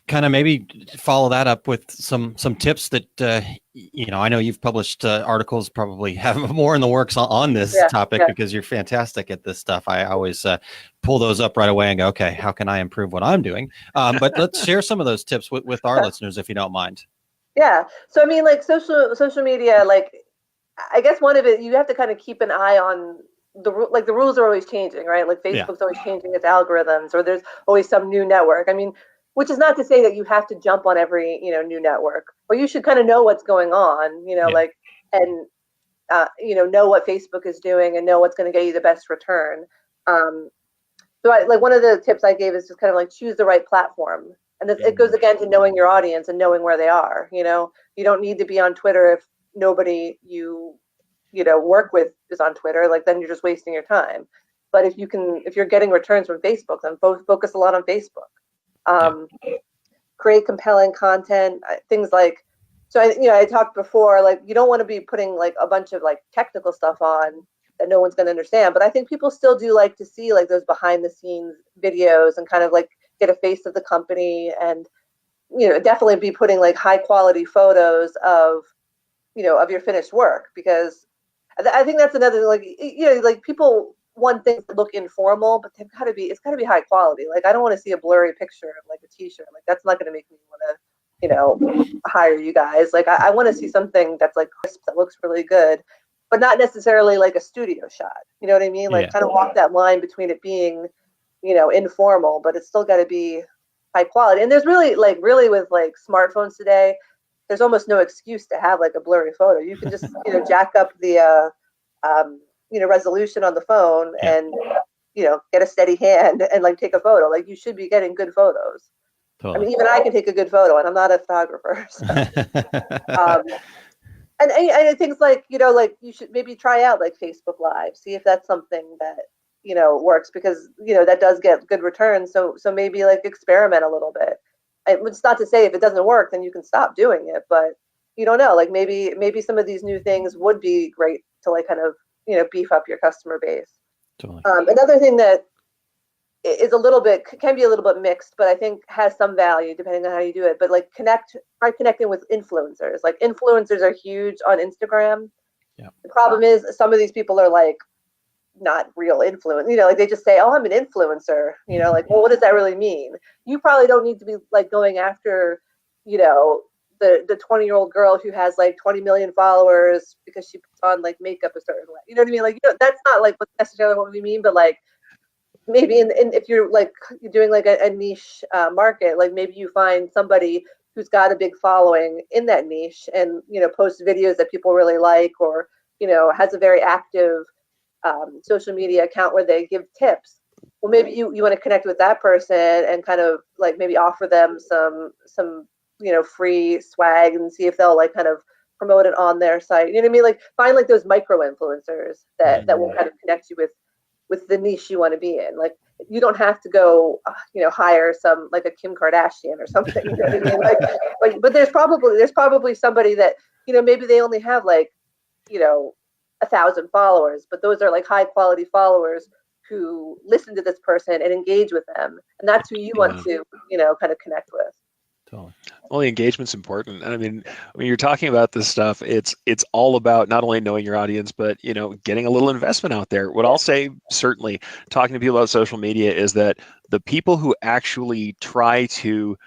kind of maybe follow that up with some tips that, I know you've published articles, probably have more in the works on this topic because you're fantastic at this stuff. I always pull those up right away and go, okay, how can I improve what I'm doing? But let's share some of those tips with our listeners, if you don't mind. Yeah. So, I mean, like social media, like, I guess one of it, you have to kind of keep an eye on the rules are always changing, right? Like Facebook's always changing its algorithms, or there's always some new network. I mean, which is not to say that you have to jump on every, new network, but you should kind of know what's going on, like, and, know what Facebook is doing and know what's going to get you the best return. So one of the tips I gave is just kind of like choose the right platform. And it goes again to knowing your audience and knowing where they are. You don't need to be on Twitter if nobody you work with is on Twitter. Like then you're just wasting your time. But if you're getting returns from Facebook, then focus a lot on Facebook. Create compelling content, things like, so I talked before, like you don't want to be putting like a bunch of like technical stuff on that no one's going to understand, but I think people still do like to see like those behind the scenes videos and kind of like get a face of the company, and definitely be putting like high quality photos of of your finished work, because I think that's another, like like people want things that look informal, but it's got to be high quality. Like I don't want to see a blurry picture of like a t-shirt. Like that's not going to make me want to hire you guys. Like I want to see something that's like crisp, that looks really good, but not necessarily like a studio shot. You know what I mean? Like kind of walk that line between it being, informal, but it's still got to be high quality. And there's really with like smartphones today, there's almost no excuse to have like a blurry photo. You can just, jack up the, resolution on the phone and, get a steady hand and like take a photo. Like you should be getting good photos. Totally. I mean, even I can take a good photo, and I'm not a photographer. So. And things like, like you should maybe try out like Facebook Live, see if that's something that, works, because, that does get good returns. So maybe like experiment a little bit. It's not to say if it doesn't work, then you can stop doing it, but you don't know, like maybe some of these new things would be great to like kind of, beef up your customer base. Totally. Another thing that is can be a little bit mixed, but I think has some value depending on how you do it. But like try connecting with influencers. Like influencers are huge on Instagram. Yeah. The problem is some of these people are like not real influence. Like they just say, "Oh, I'm an influencer." Like, well, what does that really mean? You probably don't need to be like going after, the 20-year-old girl who has like 20 million followers because she puts on like makeup a certain way. You know what I mean? Like, that's not like necessarily what we mean, but like, maybe if you're like you're doing like a niche market, like maybe you find somebody who's got a big following in that niche and posts videos that people really like, or has a very active social media account where they give tips. Well, maybe you want to connect with that person and kind of like maybe offer them some free swag and see if they'll like kind of promote it on their site. You know what I mean? Like find like those micro influencers that will kind of connect you with the niche you want to be in. Like you don't have to go, hire some like a Kim Kardashian or something. You know what I mean? Like, but there's probably somebody that, maybe they only have like, 1,000 followers, but those are like high quality followers who listen to this person and engage with them. And that's who you want to, kind of connect with. Totally. Well, the engagement's important. And I mean, when you're talking about this stuff, it's all about not only knowing your audience, but, getting a little investment out there. What I'll say, certainly, talking to people about social media, is that the people who actually try to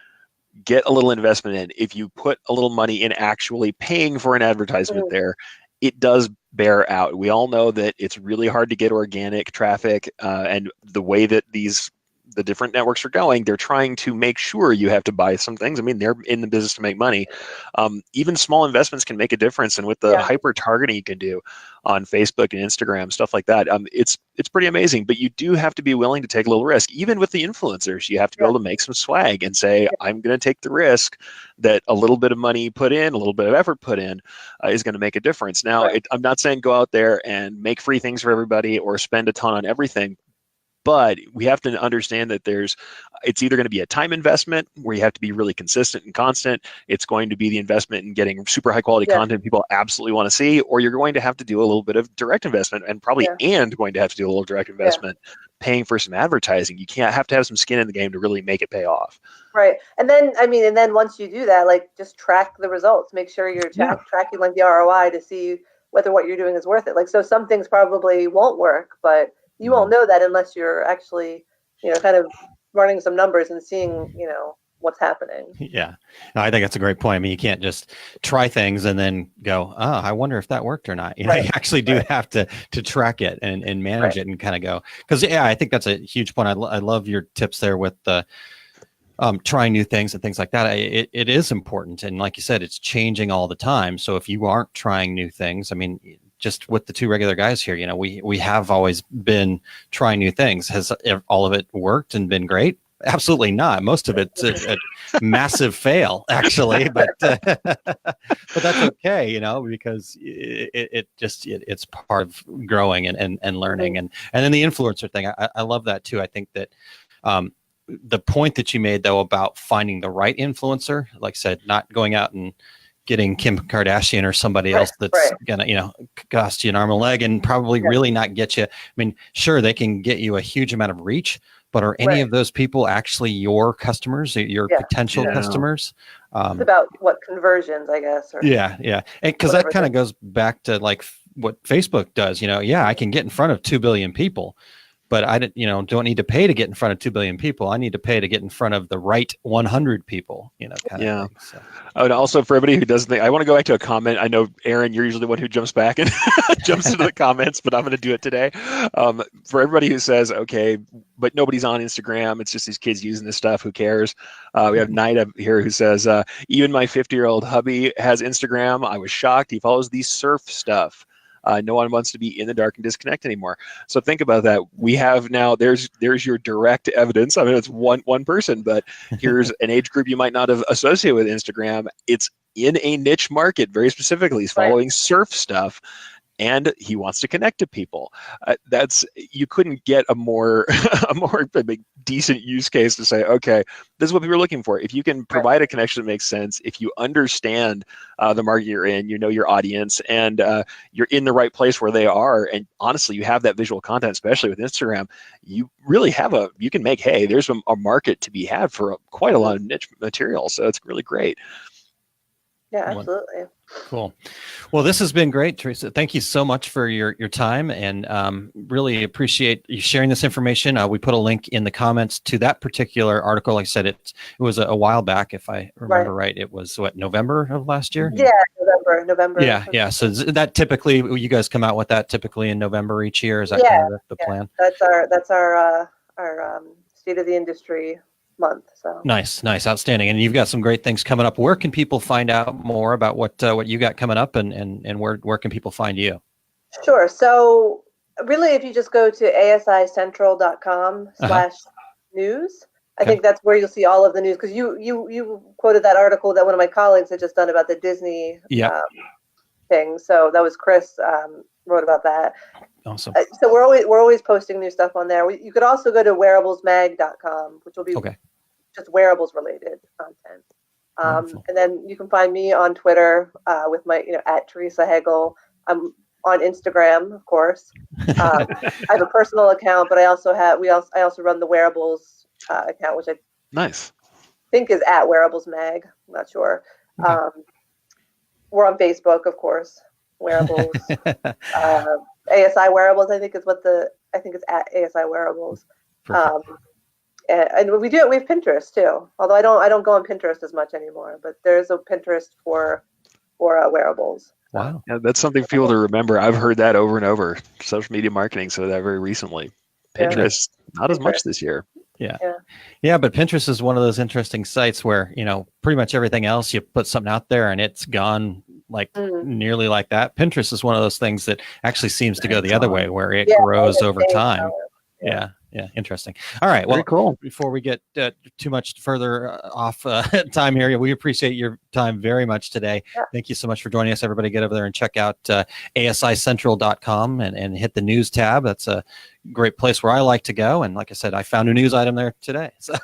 get a little investment in, if you put a little money in actually paying for an advertisement there, it does bear out. We all know that it's really hard to get organic traffic, and the way that the different networks are going, they're trying to make sure you have to buy some things. I mean, they're in the business to make money. Even small investments can make a difference. And with the hyper targeting you can do on Facebook and Instagram, stuff like that, it's pretty amazing. But you do have to be willing to take a little risk. Even with the influencers, you have to be able to make some swag and say, I'm going to take the risk that a little bit of money put in, a little bit of effort put in, is going to make a difference. Now, I'm not saying go out there and make free things for everybody or spend a ton on everything. But we have to understand that it's either going to be a time investment where you have to be really consistent and constant. It's going to be the investment in getting super high quality content people absolutely want to see, or you're going to have to do a little bit of direct investment and probably going to have to do a little direct investment, paying for some advertising. You can't have to have some skin in the game to really make it pay off. Right. And then once you do that, like just track the results, make sure you're tracking like the ROI to see whether what you're doing is worth it. Like, so some things probably won't work, but you won't know that unless you're actually, kind of running some numbers and seeing, what's happening. Yeah, no, I think that's a great point. I mean, you can't just try things and then go, oh, I wonder if that worked or not. You actually do have to track it and manage it and kind of go. Because, I think that's a huge point. I love your tips there with the trying new things and things like that. It is important. And like you said, it's changing all the time. So if you aren't trying new things, I mean, just with the two regular guys here, we have always been trying new things. Has all of it worked and been great? Absolutely not. Most of it's a massive fail, actually, but that's okay, because it's part of growing and learning. And then the influencer thing, I love that too. I think that the point that you made though about finding the right influencer, like I said, not going out and getting Kim Kardashian or somebody else that's gonna, cost you an arm and a leg and probably really not get you. I mean, sure, they can get you a huge amount of reach, but are any of those people actually your customers, your potential customers? It's about what conversions, I guess. Or and because that kind of goes back to like what Facebook does. I can get in front of 2 billion people, but I don't need to pay to get in front of 2 billion people. I need to pay to get in front of the right 100 people, kind of thing. So. Oh, and also for everybody who doesn't think, I want to go back to a comment. I know, Aaron, you're usually the one who jumps back and jumps into the comments, but I'm going to do it today. For everybody who says, okay, but nobody's on Instagram, it's just these kids using this stuff, who cares? We have Nida here who says, even my 50-year-old hubby has Instagram. I was shocked. He follows the surf stuff. No one wants to be in the dark and disconnect anymore. So think about that. We have now, there's your direct evidence. I mean, it's one person, but here's an age group you might not have associated with Instagram. It's in a niche market, very specifically. He's following surf stuff, and he wants to connect to people. You couldn't get a more decent use case to say, okay, this is what people are looking for. If you can provide a connection that makes sense, if you understand the market you're in, you know your audience, and you're in the right place where they are, and honestly, you have that visual content, especially with Instagram, you really you can make hay. There's a market to be had for quite a lot of niche material. So it's really great. Yeah, absolutely. Cool. Well, this has been great, Theresa. Thank you so much for your time, and really appreciate you sharing this information. We put a link in the comments to that particular article. Like I said, it was a while back, if I remember right. It was November of last year? Yeah, November. Yeah. So that typically, you guys come out with that typically in November each year. Is that kind of the plan? That's our state of the industry month. So nice, outstanding. And you've got some great things coming up. Where can people find out more about what you got coming up, and where can people find you? Sure. So really, if you just go to asicentral.com/news, I think that's where you'll see all of the news, because you quoted that article that one of my colleagues had just done about the Disney thing. So that was Chris wrote about that. Awesome. So we're always posting new stuff on there. You could also go to wearablesmag.com, which will be just wearables related content. And then you can find me on Twitter with my at Theresa Hegel. I'm on Instagram, of course. I have a personal account, but I also run the Wearables account, which I think is at Wearables Mag. I'm not sure. We're on Facebook, of course. Wearables. ASI Wearables, I think it's at ASI Wearables. And we have Pinterest too. Although I don't go on Pinterest as much anymore, but there's a Pinterest for wearables. Wow. Yeah, that's something for people to remember. I've heard that over and over. Social media marketing, so that very recently. Pinterest, not as much this year. Yeah, but Pinterest is one of those interesting sites where, pretty much everything else, you put something out there and it's gone nearly like that. Pinterest is one of those things that actually seems to go the other way, where it grows over time. Yeah, interesting. All right, well, cool. Before we get too much further off time here, we appreciate your time very much today. Thank you so much for joining us. Everybody get over there and check out asicentral.com and hit the news tab. That's a great place where I like to go. And like I said, I found a news item there today. So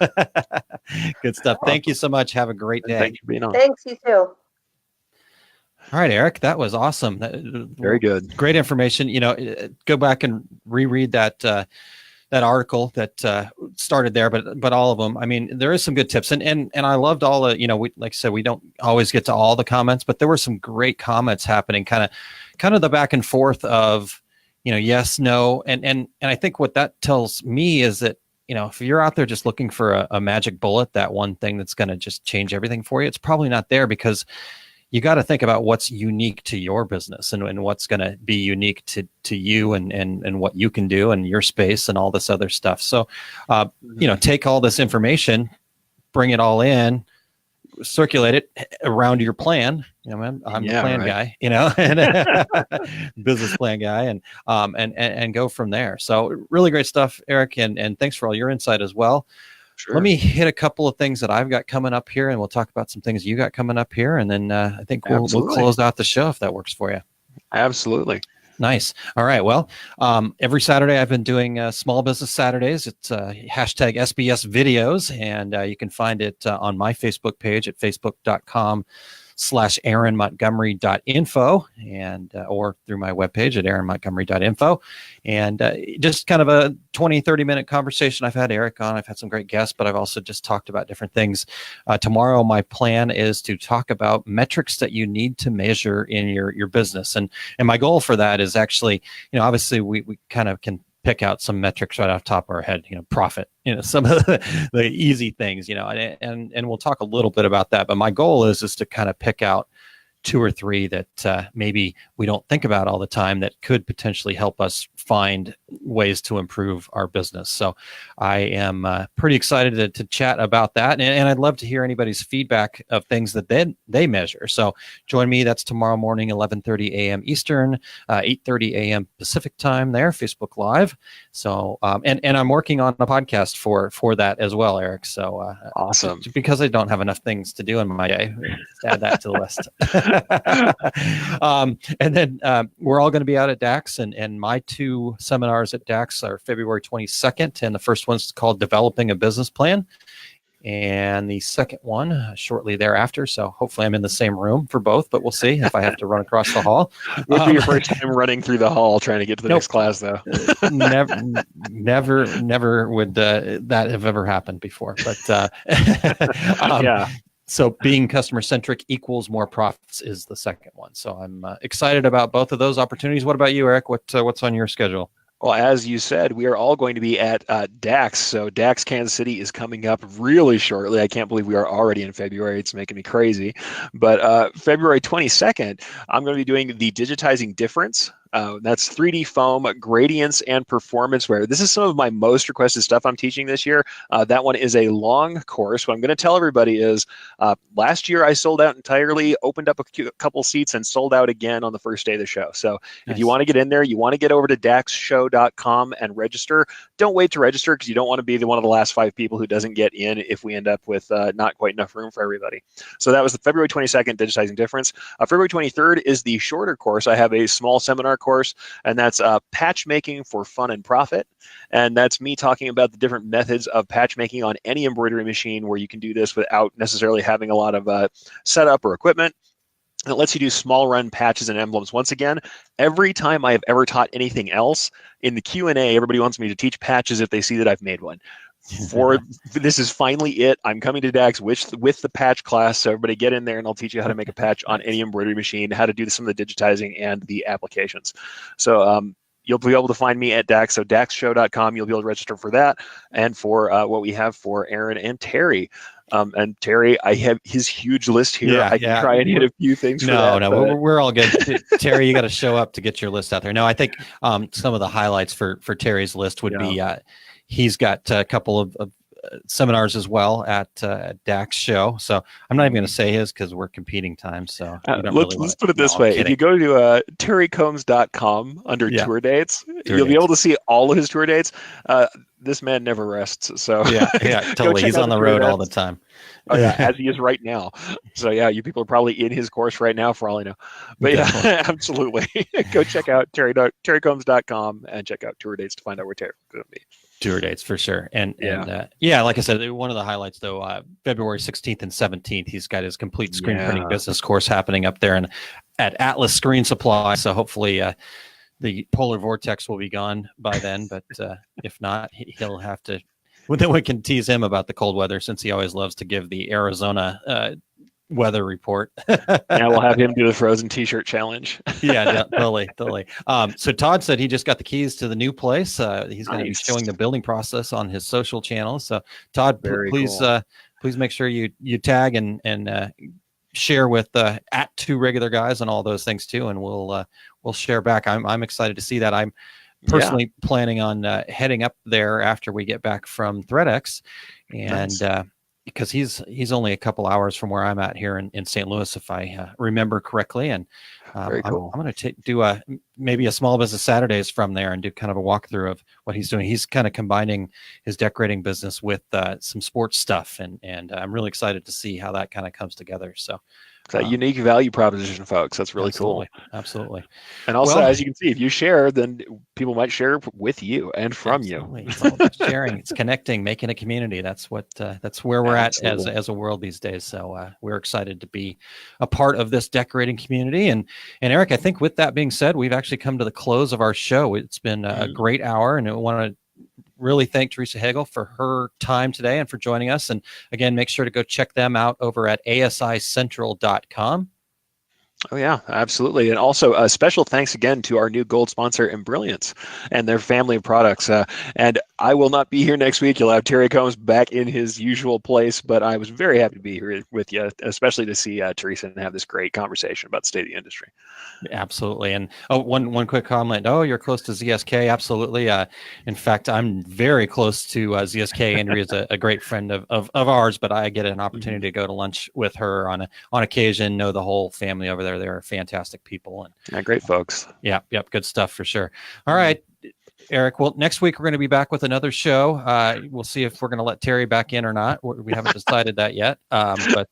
good stuff. Thank you so much. Have a great day. Thank you for being on. Thanks, you too. All right, Eric, that was awesome. Very good. Great information. Go back and reread that article that started there, but all of them. I mean, there is some good tips, and I loved all the. Like I said, we don't always get to all the comments, but there were some great comments happening. Kind of the back and forth of, yes, no, and I think what that tells me is that if you're out there just looking for a magic bullet, that one thing that's going to just change everything for you, it's probably not there, because you got to think about what's unique to your business and what's going to be unique to you and what you can do and your space and all this other stuff. So, take all this information, bring it all in, circulate it around your plan. I'm the plan guy, and business plan guy, and go from there. So really great stuff, Eric. And thanks for all your insight as well. Sure. Let me hit a couple of things that I've got coming up here, and we'll talk about some things you got coming up here, and then I think we'll close out the show if that works for you. Absolutely. Nice. All right. Well, every Saturday I've been doing Small Business Saturdays. It's hashtag SBS videos, and you can find it on my Facebook page at facebook.com/aaronmontgomery.info and or through my webpage at aaronmontgomery.info. And just kind of a 20-30 minute conversation. I've had Eric on. I've had some great guests, but I've also just talked about different things. Tomorrow, my plan is to talk about metrics that you need to measure in your business. And my goal for that is actually, obviously we kind of can pick out some metrics right off the top of our head, profit, some of the easy things, and we'll talk a little bit about that. But my goal is to kind of pick out 2 or 3 that maybe we don't think about all the time that could potentially help us find ways to improve our business. So I am pretty excited to chat about that. And I'd love to hear anybody's feedback of things that they measure. So join me. That's tomorrow morning, 11:30 a.m. Eastern, 8:30 a.m. Pacific time there, Facebook Live. So, and I'm working on a podcast for that as well, Eric. So awesome. Because I don't have enough things to do in my day, just add that to the list. And then we're all going to be out at DAX, and my 2 seminars at DAX are February 22nd, and the first one's called Developing a Business Plan, and the second one shortly thereafter. So hopefully I'm in the same room for both, but we'll see if I have to run across the hall. Would be your first time running through the hall trying to get to the next class, though. never would that have ever happened before. But yeah. So being customer centric equals more profits is the second one. So I'm excited about both of those opportunities. What about you, Eric? What's on your schedule? Well, as you said, we are all going to be at DAX. So DAX Kansas City is coming up really shortly. I can't believe we are already in February. It's making me crazy. But February 22nd, I'm going to be doing the Digitizing Difference. That's 3D foam, gradients, and performance wear. This is some of my most requested stuff I'm teaching this year. That one is a long course. What I'm going to tell everybody is last year I sold out entirely, opened up a couple seats, and sold out again on the first day of the show. So if you want to get in there, you want to get over to daxshow.com and register. Don't wait to register because you don't want to be one of the last 5 people who doesn't get in if we end up with not quite enough room for everybody. So that was the February 22nd, Digitizing Difference. February 23rd is the shorter course. I have a small seminar course, and that's patch making for fun and profit. And that's me talking about the different methods of patch making on any embroidery machine where you can do this without necessarily having a lot of setup or equipment. And it lets you do small run patches and emblems. Once again, every time I have ever taught anything else, in the Q&A, everybody wants me to teach patches if they see that I've made one. This is finally it. I'm coming to DAX with the patch class, so everybody get in there and I'll teach you how to make a patch on any embroidery machine, how to do some of the digitizing and the applications. So you'll be able to find me at DAX, so daxshow.com. You'll be able to register for that and for what we have for Aaron and Terry. And Terry, I have his huge list here. I can try and hit a few things for that. No, we're all good. Terry, you got to show up to get your list out there. No, I think some of the highlights for Terry's list would be he's got a couple of seminars as well at DAX show. So I'm not even going to say his because we're competing time. So let's put it this way. If you go to terrycombs.com under tour dates, you'll be able to see all of his tour dates. This man never rests. So yeah, totally. He's on the road all the time. Oh yeah, as he is right now. So yeah, you people are probably in his course right now for all I know. But yeah, absolutely. Go check out terrycombs.com and check out tour dates to find out where Terry's going to be. Tour dates for sure. And like I said, one of the highlights though, February 16th and 17th, he's got his complete screen printing business course happening up there and at Atlas Screen Supply. So hopefully the polar vortex will be gone by then, but if not, he'll have to. Well, then we can tease him about the cold weather since he always loves to give the Arizona weather report. Yeah, we'll have him do the frozen t-shirt challenge. Yeah, totally. So Todd said he just got the keys to the new place. He's going to be showing the building process on his social channels. So Todd, please make sure you tag and share with at 2 regular guys and all those things too, and we'll share back. I'm excited to see that. I'm personally planning on heading up there after we get back from ThreadX, and because he's only a couple hours from where I'm at here in St. Louis, if I remember correctly. And I'm going to do maybe a small business Saturdays from there and do kind of a walkthrough of what he's doing. He's kind of combining his decorating business with some sports stuff, and I'm really excited to see how that kind of comes together. So. It's a unique value proposition, folks. That's really cool. Cool. Absolutely. And also, as you can see, if you share, then people might share with you and from you. It's all about sharing. It's connecting, making a community. That's where we're at as a world these days. So we're excited to be a part of this decorating community. And Eric, I think with that being said, we've actually come to the close of our show. It's been a great hour, and I want to really thank Theresa Hegel for her time today and for joining us. And again, make sure to go check them out over at asicentral.com. Oh, yeah, absolutely. And also a special thanks again to our new gold sponsor, Brilliance, and their family of products. And I will not be here next week. You'll have Terry Combs back in his usual place, but I was very happy to be here with you, especially to see Theresa and have this great conversation about the state of the industry. Absolutely. And one quick comment. Oh, you're close to ZSK. Absolutely. In fact, I'm very close to ZSK. Andrea is a great friend of ours, but I get an opportunity to go to lunch with her on occasion, know the whole family over there. They're fantastic people. And yeah, great folks. Yeah. Yep. Good stuff for sure. All right, Eric. Well, next week we're going to be back with another show. We'll see if we're going to let Terry back in or not. We haven't decided that yet, but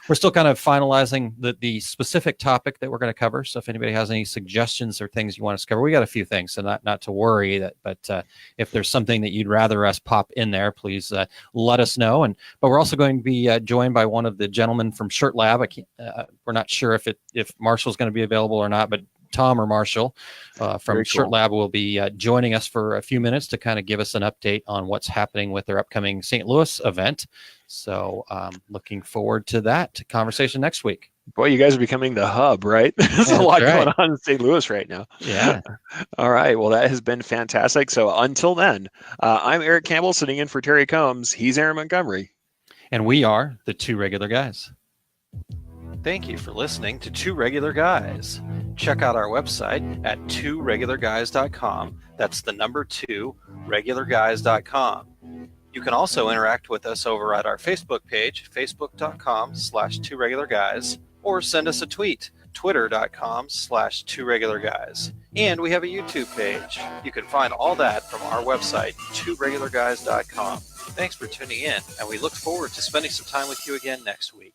we're still kind of finalizing the specific topic that we're going to cover. So if anybody has any suggestions or things you want us to cover, we got a few things, so not to worry. But if there's something that you'd rather us pop in there, please let us know. But we're also going to be joined by one of the gentlemen from Shirt Lab. We're not sure if Marshall's going to be available or not, but Tom or Marshall from Shirt Lab will be joining us for a few minutes to kind of give us an update on what's happening with their upcoming St. Louis event. So looking forward to that conversation next week. Boy, you guys are becoming the hub, right? There's a lot going on in St. Louis right now. Yeah. All right. Well, that has been fantastic. So until then, I'm Eric Campbell sitting in for Terry Combs. He's Aaron Montgomery. And we are the Two Regular Guys. Thank you for listening to Two Regular Guys. Check out our website at tworegularguys.com. That's the number 2, regularguys.com. You can also interact with us over at our Facebook page, facebook.com/tworegularguys, or send us a tweet, twitter.com/tworegularguys. And we have a YouTube page. You can find all that from our website, tworegularguys.com. Thanks for tuning in, and we look forward to spending some time with you again next week.